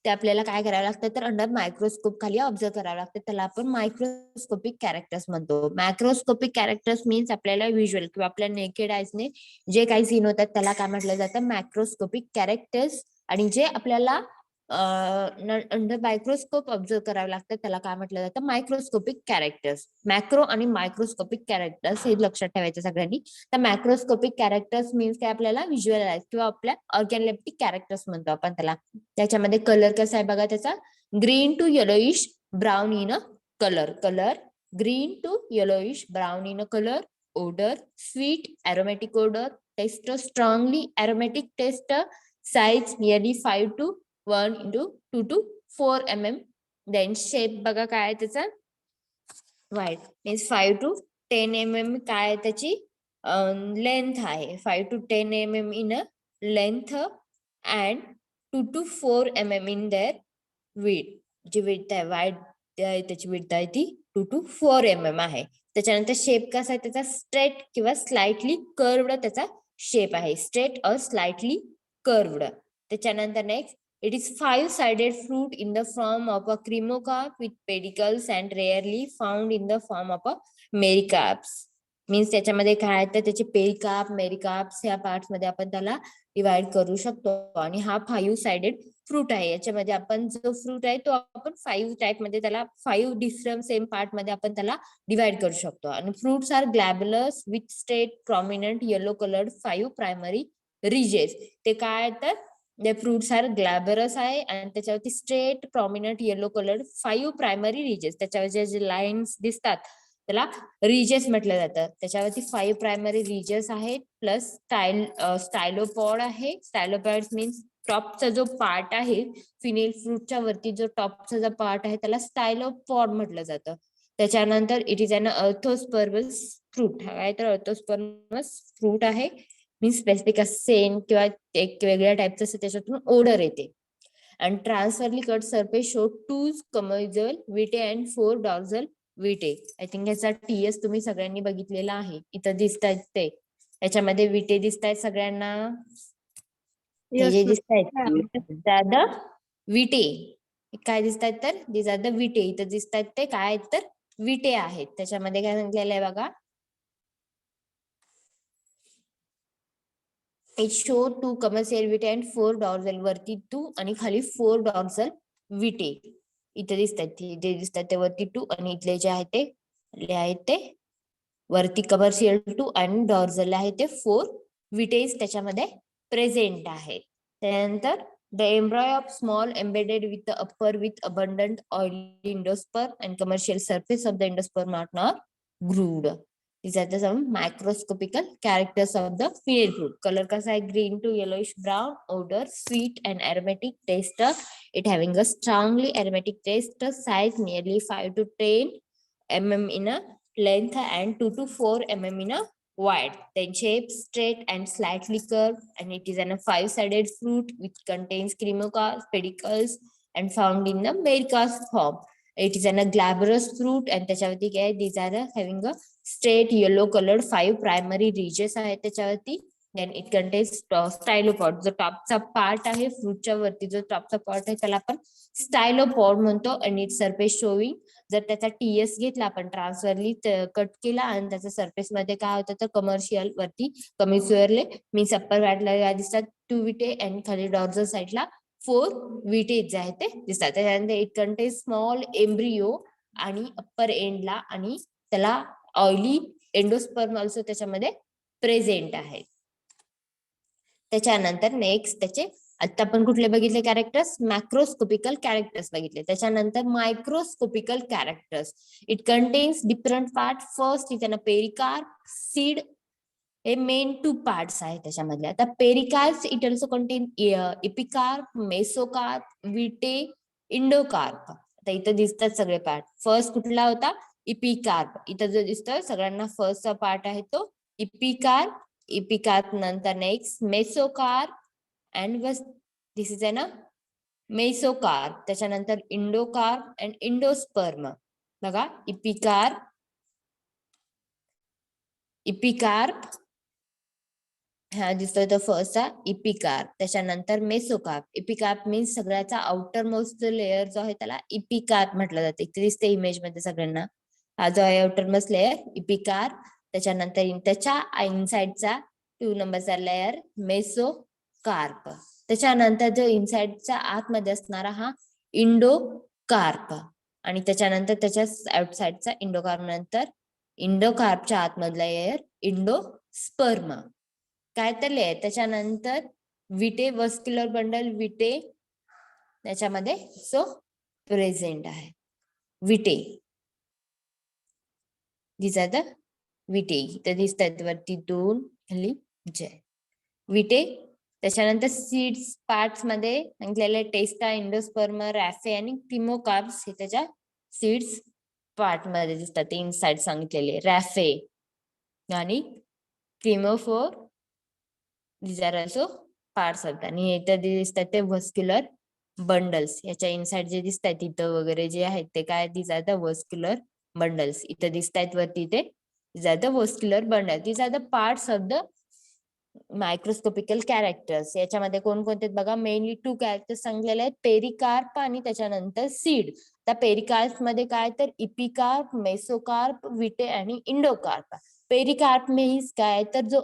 ते आपल्याला काय करावं लागतं तर अंडर मायक्रोस्कोप खाली ऑब्झर्व करावं लागतं. त्याला आपण मायक्रोस्कोपिक कॅरेक्टर्स म्हणतो. मॅक्रोस्कोपिक कॅरेक्टर्स मीन्स आपल्याला व्हिज्युअल किंवा आपल्या नेकेड आयसने जे काही सीन होतात त्याला काय म्हटलं जातं? Macroscopic characters. आणि जे आपल्याला अंडर मायक्रोस्कोप ऑब्झर्व करावं लागतं त्याला काय म्हटलं जातं? Microscopic characters. मॅक्रो आणि मायक्रोस्कोपिक कॅरेक्टर्स हे लक्षात ठेवायचं सगळ्यांनी. तर मॅक्रोस्कोपिक कॅरेक्टर्स मीन्स काय? आपल्याला व्हिज्युअलाइज किंवा आपल्या ऑर्गॅनलेप्टिक कॅरेक्टर्स म्हणतो आपण त्याला. त्याच्यामध्ये कलर कसा आहे बघा त्याचा? Green to yellowish brown in a colour. Green to yellowish brown in a colour. odor sweet aromatic odor. Taste strongly aromatic taste. Size nearly 5 to 1 into 2 to 4 mm. Then shape बघा काय आहे त्याचा? Wide means 5 to 10 mm काय आहे त्याची length आहे. 5 to 10 mm in a length and 2 to 4 mm in their width. जी width आहे वाईड त्याची विड्थ आहे ती 2 to 4 mm आहे. त्याच्यानंतर शेप कसा आहे त्याचा? स्ट्रेट किंवा स्लाइटली कर्वड त्याचा शेप आहे. स्ट्रेट और स्लाइटली कर्वड. त्याच्यानंतर next it is 5-sided fruit in the form of a cremocarp with pedicles and rarely found in the form of a mericarps. Means त्याच्यामध्ये काय तर त्याचे पेरिकार्प मेरिकार्प्स ह्या पार्ट्स मध्ये आपण त्याला डिवाइड करू शकतो. आणि हा 5-sided फ्रूट आहे. याच्यामध्ये आपण जो फ्रूट आहे तो आपण 5 टाइप मध्ये त्याला 5 डिफरंट सेम पार्ट मध्ये आपण त्याला डिवाइड करू शकतो. आणि fruits are glabrous with straight prominent yellow coloured 5 primary ridges. ते काय तर ते फ्रुट्स आर ग्लॅबरस आहे आणि त्याच्यावरती straight prominent yellow coloured 5 primary ridges. त्याच्यावर जे लाईन्स दिसतात त्याला रिजेस म्हटलं जातं. त्याच्यावरती 5 प्रायमरी रिजेस आहेत प्लस स्टायलोपॉड आहे. स्टायलोपॉड मीन्स टॉपचा जो पार्ट आहे फिनेल फ्रूटच्या वरती जो टॉपचा जो पार्ट आहे त्याला स्टायलोपॉड म्हटलं जातं. त्याच्यानंतर it is an orthospermous fruit. काय तर अर्थोस्पर्मस फ्रूट आहे. मीन्स स्पेसिफिक सेन किंवा एक वेगळ्या टाईपचं असं त्याच्यातून ओढर येते. आणि transversely cut surface show 2 commissural vittae and 4 dorsal vittae. I think याचा टीएस तुम्ही सगळ्यांनी बघितलेला आहे. इथं दिसत आहेत ते याच्यामध्ये विटे दिसत आहेत सगळ्यांना. हे जे दिसत आहेत विटे काय दिसतात तर दिस आर द विटे. इथं दिसतात ते काय आहेत तर विटे आहेत. त्याच्यामध्ये काय सांगितलेलं आहे बघा, it show 2 commercial Vite and 4 डॉर्झल. वरती 2 आणि खाली 4 डॉर्झल विटे इथे दिसतात. जे दिसतात ते वरती 2 आणि इथले जे आहेत ते वरती कमर्शियल 2 आणि डॉर्झल आहे ते 4 विटेज त्याच्यामध्ये प्रेझेंट आहेत. त्यानंतर the embryo of small embedded with the upper with abundant oily endosperm and commercial surface of the endosperm are not grooved. These are the some microscopical characters of the female fruit. Color kasa hai, green to yellowish brown, odor sweet and aromatic taste. It having a strongly aromatic taste, size nearly 5 to 10 mm in a length and 2 to 4 mm in a wide, then shape straight and slightly curved, and it is a 5-sided fruit which contains cremocarp, pedicles and found in the mericast form. It is a glabrous fruit and त्याच्यावरती काय, these are having a straight yellow colored 5 primary ridges आहेत त्याच्यावरती. Then it contains stylopod. जो टॉपचा part आहे फ्रूटच्या वरती जो टॉपचा part आहे त्याला आपण स्टायलोपॉड म्हणतो. आणि इट सरफेस शोविंग, जर त्याचा टीएस घेतला आपण ट्रान्सफरली कट केला आणि त्याच्या सरफेस मध्ये काय होतं तर कमर्शियल वरती कमी सुअरले मीन्स अप्पर वाटला दिसतात 2 विटे आणि खाली डॉर्झल साईडला 4 विटे जे आहेत ते दिसतात. त्याच्यानंतर इट कंटेन स्मॉल एम्ब्रियो आणि अप्पर एंडला आणि त्याला ऑइली एंडोस्पर्म ऑल्सो त्याच्यामध्ये प्रेझेंट आहे. त्याच्यानंतर नेक्स्ट त्याचे आता आपण कुठले बघितले कॅरेक्टर्स, मॅक्रोस्कोपिकल कॅरेक्टर्स बघितले. त्याच्यानंतर microscopical characters. It contains different part. First इथे ना पेरिकार्प, सीड हे मेन 2 पार्ट्स आहेत त्याच्यामधले. आता pericarp it also contain epicarp, mesocarp, vittae, endocarp. आता इथं दिसतात सगळे पार्ट. फर्स्ट कुठला होता इपिकार्प. इथं जो दिसतोय सगळ्यांना फर्स्टचा पार्ट आहे तो इपिकार्प. इपिकार्प नंतर next mesocarp and was this is an mesocarp. त्याच्यानंतर इंडोकार्प and इंडोस्पर्म. बघा इपिकार्प हा दिसतोय तो फर्स्टचा इपिकार्प. त्याच्यानंतर मेसोकार्प. इपिकार्प मीन्स सगळ्याचा आउटर मोस्ट लेअर जो आहे त्याला इपिकार्प म्हटलं जाते. इथे दिसते इमेज मध्ये सगळ्यांना. हा जो आहे आउटर मोस्ट लेअर इपिकार्प. त्याच्यानंतर त्याच्या इनसाइडचा 2 नंबरचा लेअर मेसोकार्प. त्याच्यानंतर जो इनसाइडच्या आतमध्ये असणारा हा इंडोकार्प आणि त्याच्यानंतर त्याच्या आउटसाइडचा इंडोकार्प. नंतर इंडोकार्पच्या आतमधला लेअर इंडोस्पर्म काय तर लेअर. त्याच्यानंतर विटे वस्क्युलर बंडल विटे त्याच्यामध्ये सो प्रेझेंट आहे. विटे these are the विटे इथे दिसतात वरती 2 खाली जय विटे. त्याच्यानंतर सीड्स पार्ट्स मध्ये सांगितलेले टेस्टा, इंडोस्पर्म, रॅफे आणि क्रिमोकार्प्स हे त्याच्या सीड्स पार्ट मध्ये दिसतात. ते इनसाइड सांगितलेले रॅफे आणि क्रिमोफोर these are also parts of. आणि इथं दिसतात ते वस्क्युलर बंडल्स. याच्या इनसाइड जे दिसतात इथं वगैरे जे आहेत ते काय these are the vascular bundles. इथं दिसतात वरती ते these are the vascular bundles. These are the parts of the microscopical characters. याच्यामध्ये कोणकोणते बघा, मेनली 2 कॅरेक्टर्स सांगितलेले आहेत, पेरिकार्प आणि त्याच्यानंतर सीड. त्या पेरिकार्प मध्ये काय तर इपिकार्प, मेसोकार्प, विटे आणि इंडोकार्प. पेरिकार्प मीन्स काय तर जो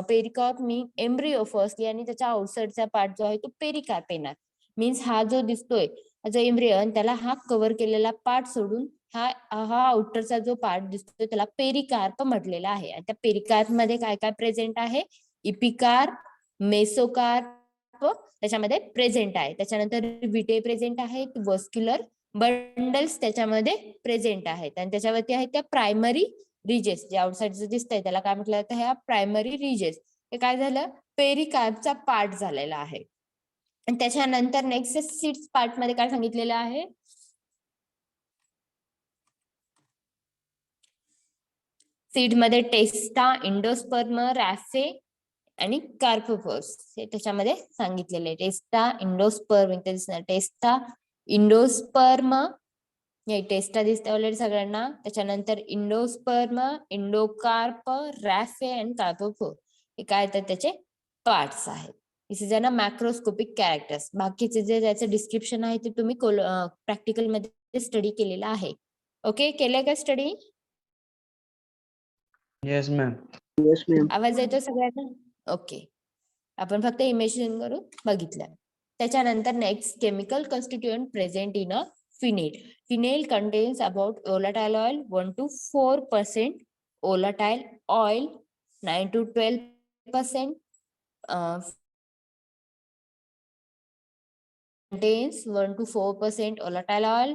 पेरिकार्प मीन एम्ब्रिओ फर्स्टली आणि त्याच्या आउटसाइडचा पार्ट जो आहे तो पेरिकार्प येणार. मीन्स हा जो दिसतोय जो एम्ब्रिओ त्याला हा कव्हर केलेला पार्ट सोडून हा आउटरचा जो पार्ट दिसतोय त्याला पेरिकार्प म्हटलेला आहे. आणि त्या पेरिकार्प मध्ये काय काय प्रेझेंट आहे, इपिकार्प, मेसोकार्प त्याच्यामध्ये प्रेझेंट आहे. त्याच्यानंतर विटे प्रेझेंट आहेत, वस्क्युलर बंडल्स त्याच्यामध्ये प्रेझेंट आहेत आणि त्याच्यावरती आहेत त्या प्रायमरी रिजेस. जे आउटसाइडचं दिसतंय त्याला काय म्हटलं जातं, ह्या प्रायमरी रिजेस. हे काय झालं, पेरिकार्पचा पार्ट झालेला आहे. आणि त्याच्यानंतर नेक्स्ट सीड्स पार्ट मध्ये काय सांगितलेलं आहे, सीड मध्ये टेस्टा, इंडोस्पर्म, रॅफे आणि कार्पोफोर्स हे त्याच्यामध्ये सांगितलेले. टेस्टा, इंडोस्पर्म टेस्टा, इंडोस्पर्म हे टेस्टा दिसते ऑलरेडी सगळ्यांना. त्याच्यानंतर इंडोस्पर्म, इंडोकार्प, रॅफे आणि कार्पोफोर हे काय तर त्याचे पार्ट्स आहेत. दिस इज अ मॅक्रोस्कोपिक कॅरेक्टर्स. बाकीचे जे त्याचं डिस्क्रिप्शन आहे ते तुम्ही प्रॅक्टिकल मध्ये स्टडी केलेला आहे. ओके, केलंय का स्टडी?
Yes, ma'am.
आवाज येतो सगळ्यांना? ओके, आपण फक्त इमेजिन करून बघितलं. त्याच्यानंतर next, chemical constituent present in a fennel. Fennel contains about volatile oil 1 to 4%, volatile oil 9 to 12%, contains 1 to 4% volatile oil,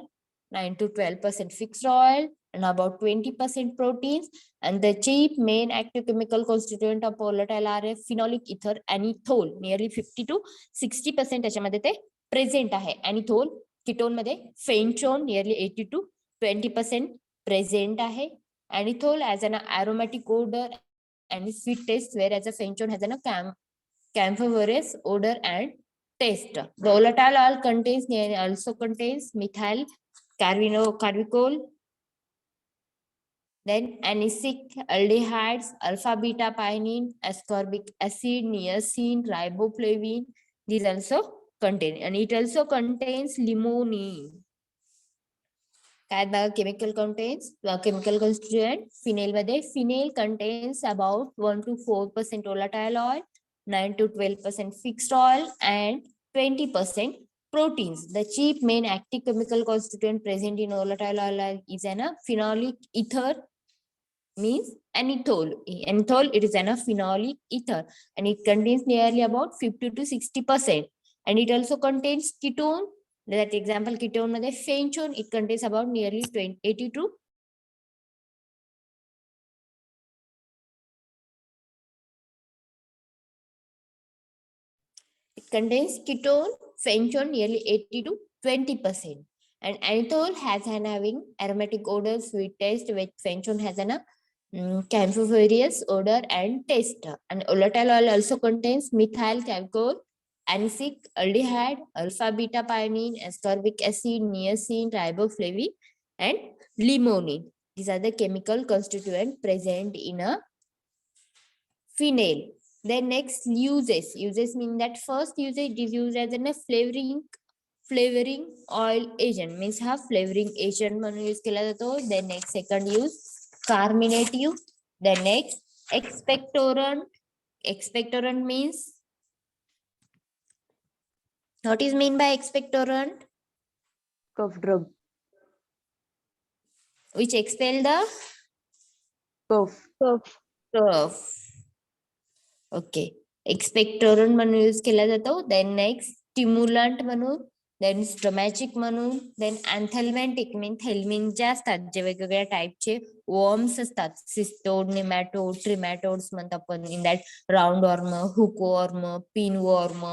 9 to 12% fixed oil, and about 20% proteins. And the chief main active chemical constituent of volatile are phenolic ether, anethol, nearly 50 to 60% त्याच्यामध्ये ते present आहे. एनिथोल. Ketone मध्ये फेंचोन nearly 80 to 20% present आहे. Anethole as an aromatic odor and sweet taste, whereas a fencone has a camphophorous odor and taste. The volatile oil also contains methyl carvicol, then anisec aldehydes, alpha beta pinene, ascorbic acid, niacin, riboflavin. These also contain, and it also contains limonene. Chemical constituent phenyl मध्ये phenyl contains about 1 to 4% volatile oil, 9 to 12% fixed oil, and 20% proteins. The chief main active chemical constituent present in volatile oil is an phenolic ether, means anethol. Anethol, it is an phenolic ether, and it contains nearly about 50 to 60%. And it also contains ketone. That example, ketone मध्ये फेंचोन, it contains about nearly 80 to it contains ketone, fencone nearly 80 to 20%. And anethol has an having aromatic odor, sweet taste, which fencone has an camphophorous odor and taste. And volatile oil also contains methyl carvicol, anisec aldehyde, alpha beta pinene, ascorbic acid, niacin, riboflavin, and limonene. These are the chemical constituents present in a phenyl. Then next, uses. Uses mean that first usage is used as a flavoring oil agent, means हा flavoring agent म्हणून use केला जातो. Then next, second use, carminative. Then next, expectorant. Expectorant means, what is mean by expectorant?
Cough drug.
Which expel the
Cough.
cough. Okay, expectorant म्हणून use केला जातो. Then next, stimulant म्हणून, then stomachic म्हणून, then अँथेल्मेंटिक मीन थेल्मिन जे असतात, जे वेगवेगळ्या टाईपचे वर्म्स असतात, सिस्टोड, निमॅटोड, ट्रिमॅटोड्स म्हणतात आपण, in that round worm, hook worm, pin worm,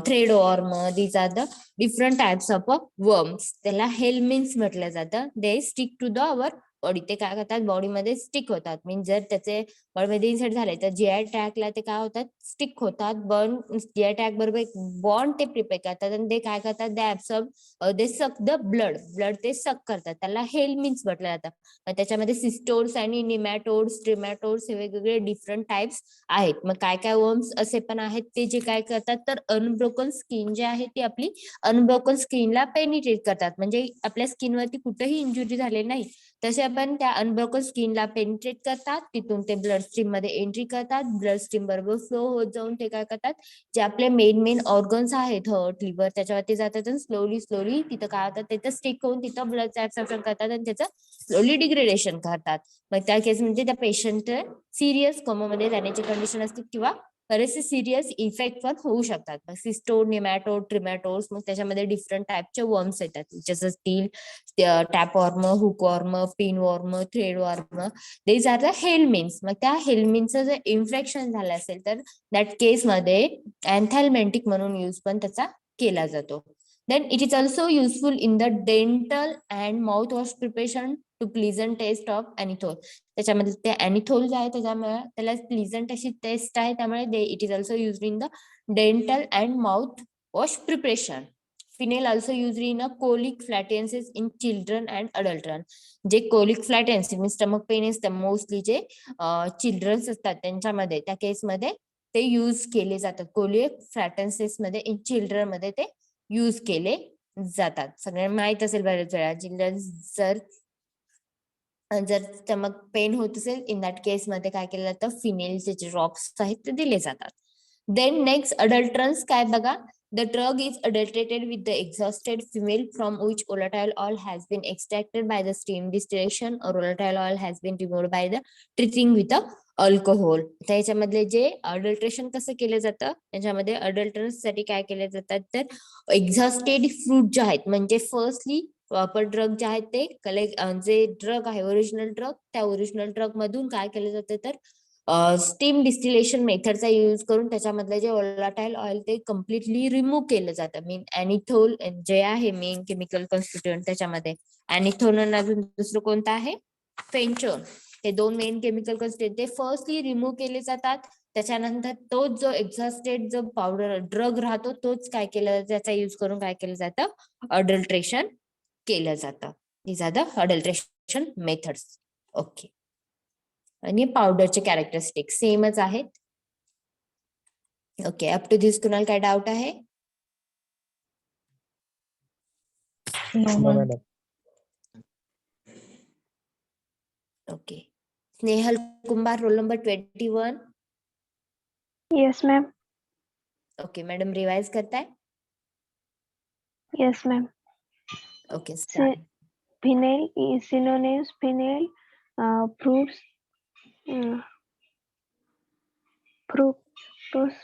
thread worm, these are the different types of worms. त्याला हेल्मिन्स म्हटलं जातं. They stick to the our body. ते काय करतात, बॉडीमध्ये स्टिक होतात. मीन जर त्याचे बॉडीमध्ये इन्सर्ट झाले तर जीआय टॅगला ते काय होतात, स्टिक होतात. जीआय टॅग बरोबर एक बॉन्ड ते प्रिपेअर करतात, आणि ते काय करतात, दे absorb, they suck the blood ते सक करतात. त्याला हेल्मिन्स म्हटलं जातं. त्याच्यामध्ये सिस्टोड्स आणि निमॅटोड्स, ट्रिमॅटोड्स हे वेगवेगळे डिफरंट टाइप्स आहेत. मग काय काय वर्म्स असे पण आहेत ते जे काय करतात, तर अनब्रोकन स्किन जे आहे ती आपली अनब्रोकन स्किनला पेनिट्रेट करतात. म्हणजे आपल्या स्किनवरती कुठेही इंजुरी झालेली नाही, तसे आपण त्या अनब्रोकन स्किनला पेनिट्रेट करतात. तिथून ते ब्लड स्ट्रीम मध्ये एंट्री करतात. ब्लड स्ट्रीम बरोबर फ्लो होत जाऊन ते काय करतात, जे आपले मेन ऑर्गन्स आहेत, हार्ट, लिव्हर, त्याच्यावरती जातात आणि स्लोली तिथं काय होतात, तिथं स्टिक होऊन तिथं ब्लड ऍब्सॉर्प्शन करतात आणि त्याचं स्लोली डिग्रेडेशन करतात. मग त्या केस म्हणजे त्या पेशंट सिरियस कोमामध्ये जाण्याची कंडिशन असते, किंवा बरेचसे सिरियस इफेक्ट पण होऊ शकतात. सिस्टोड, निमॅटोड, ट्रिमॅटोड्स, मग त्याच्यामध्ये डिफरंट टाइपचे वर्म्स येतात, जसं steel tape worm, hook worm, pin worm, thread worm. These are the helminths. मग त्या हेल्मिनचं जर इन्फेक्शन झालं असेल तर दॅट केस मध्ये अँथॅल्मेंटिक म्हणून यूज पण त्याचा केला जातो. Then it is also useful in the dental and mouthwash preparation to pleasant taste of anethol. त्याच्यामध्ये ते अॅनिथोल जे आहे त्याच्यामुळे त्याला प्लीझंट अशी टेस्ट आहे, त्यामुळे it is also used in the dental and mouth wash preparation. Fennel also used in a colic flatulence in children and adults. जे colic flatulence means stomach pain असतं मोस्टली जे चिल्ड्रन्स असतात त्यांच्यामध्ये, त्या केसमध्ये ते यूज केले जातात. कोलिक फ्रॅटन्सेस मध्ये इन चिल्ड्रन मध्ये ते यूज केले जातात. सगळ्यांना माहित असेल बऱ्याच वेळा चिल्ड्रन जर स्टमक पेन होत असेल इन दॅट केस मध्ये काय केलं जातं, फिनेलचे जे ड्रॉप्स आहेत ते दिले जातात. देन नेक्स्ट अडल्ट्रन्स काय बघा, the drug is adulterated with the exhausted female from which volatile oil has been extracted by the steam distillation or volatile oil has been removed by the treating with the alcohol. त्याच्यामधले जे adulteration कसं केलं जातं, त्याच्यामध्ये अडल्ट्रन्स साठी काय केले जातात, तर एक्झॉस्टेड फ्रूट जे आहेत म्हणजे फर्स्टली प्रॉपर ड्रग जे आहेत ते जे ड्रग आहे ओरिजिनल ड्रग, त्या ओरिजिनल ड्रग मधून काय केलं जातं, तर स्टीम डिस्टिलेशन मेथडचा यूज करून त्याच्यामधलं जे व्होलाटाईल ऑइल ते कम्प्लिटली रिमूव्ह केलं जातं. मीन एनिथोल जे आहे मेन केमिकल कॉन्स्टिट्युएंट त्याच्यामध्ये, एनिथोल आणि अजून दुसरं कोणतं आहे, फेंचोल, हे दोन मेन केमिकल कॉन्स्टिट्युएंट ते फर्स्टली रिमूव्ह केले जातात. त्याच्यानंतर तोच जो एक्झॉस्टेड जो पावडर ड्रग राहतो तोच काय केलं जातं, त्याचा यूज करून काय केलं जातं, अडल्ट्रेशन केलं जातं. These are the adulteration methods. Okay. आणि पावडरचे कॅरेक्टरिस्टिक सेमच आहेत. ओके, अप टू दिस कुणाला काय डाऊट आहे? Okay. Snehal Kumbhar, roll number 21.
Yes, ma'am.
Okay madam, revise करताय?
Yes, ma'am.
Okay, start.
Phenyl is synonyms. Phenyl, fruits, fructose,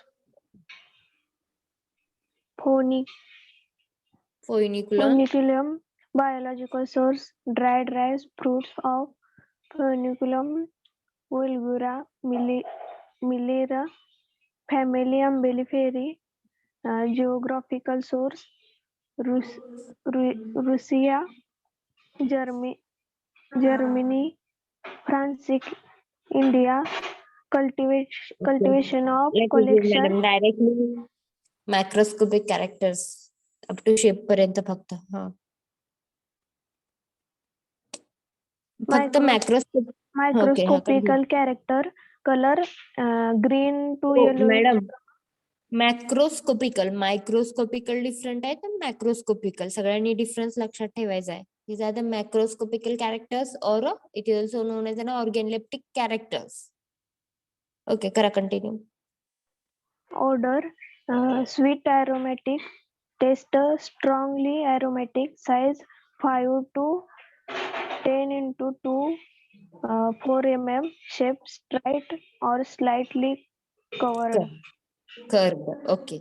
foeniculum,
funiculum, biological source, dried rice, fruits of funiculum, vulgura, millera, family umbelliferi, geographical source, Russia, Germany, France, India, cultivation of collection.
Madam directly microscopic characters up to shape पर्यंत फक्त. हा, फक्त microscope.
Microscopical character, color, green to yellow.
Madam macroscopical, microscopical different आहे तर मॅक्रोस्कोपिकल, सगळ्यांनी difference लक्षात ठेवायचा आहे. These are the macroscopical characters or it is also known as an organoleptic characters. Okay, करा continue.
Odor, sweet aromatic, taste strongly aromatic, size 5 to 10 into 2, 4 mm, shape straight or slightly covered.
Curved. Okay.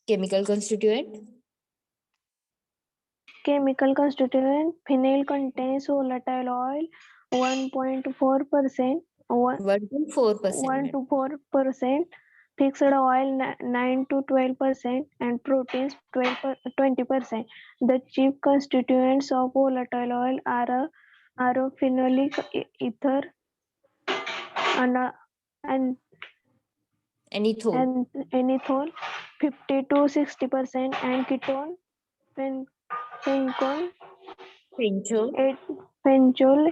Chemical constituent.
Chemical constituent, phenyl contains volatile oil 1.4%,
1 to 4%.
1 to 4%, fixed oil 9 to 12%, and proteins 20%. The chief constituents of volatile oil are phenolic ether and anethol 50 to 60%, and ketone Penchol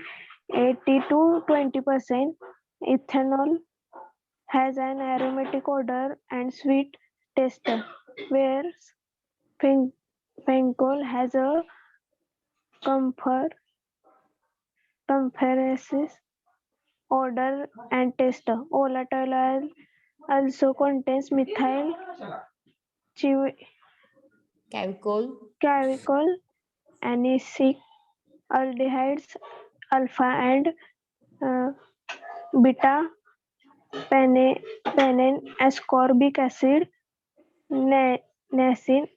80 to 20%. Ethanol has an aromatic odor and sweet taste, whereas Pencol has a comfort odor and taste. Volatile oil also contains methyl cavicol, aniseed aldehydes, alpha and beta pennane, ascorbic acid, niacin,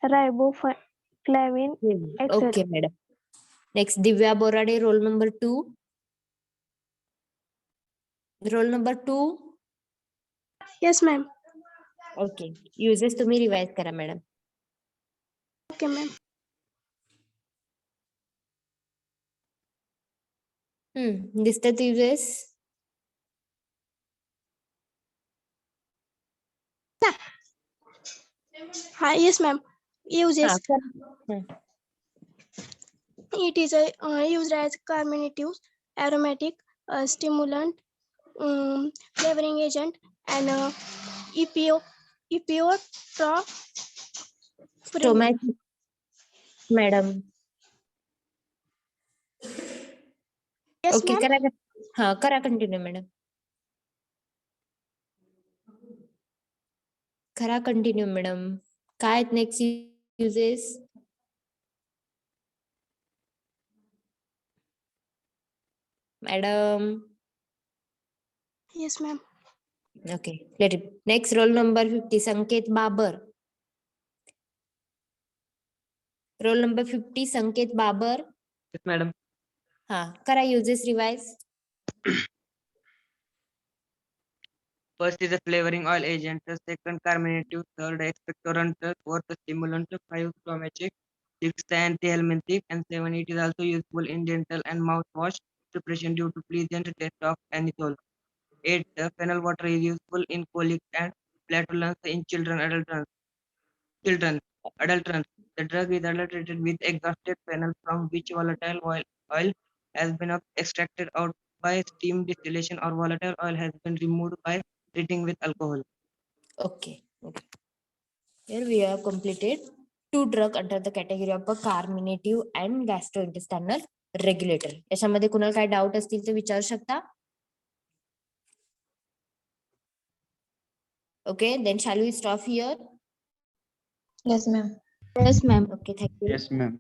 riboflavin, etc.
Okay, madam. Next, Divya Borade, roll number 2. Roll number 2.
Yes, ma'am.
Okay. Uses तुम्ही revise करा madam.
Okay, ma'am.
दिसतात uses.
Hi, yes, ma'am. Uses. It is used as Carminatives.
aromatic, stimulant, flavoring agent, and epiotrophin.
Stomach, madam.
Yes,
Okay,
ma'am.
करा continue, madam. करा continue, madam. काय आहेत next uses? Madam.
Yes, ma'am.
Okay, let it. Next roll number 50, Sanket Babar. Roll number 50, Sanket Babar.
Yes, madam.
Kara uses revise.
First is the flavoring oil agent, the second carminative, third expectorant, fourth stimulant, five stomachic, six antihelminthic, and seven it is also useful in dental and mouthwash preparation due to pleasant taste of anisole. 8. Fennel water is useful in colic and flatulence in children, adulterants. The drug is adulterated with exhausted fennel from which volatile oil has been extracted out by steam distillation or volatile oil has been removed by treating with alcohol.
Okay. Here we have completed 2 drug under the category of a carminative and gastrointestinal regulator. याच्यामध्ये कुणाला काय doubt असतील तर विचारू शकता. Okay, then shall we stop here?
Yes, ma'am.
Okay, thank you.
Yes, ma'am.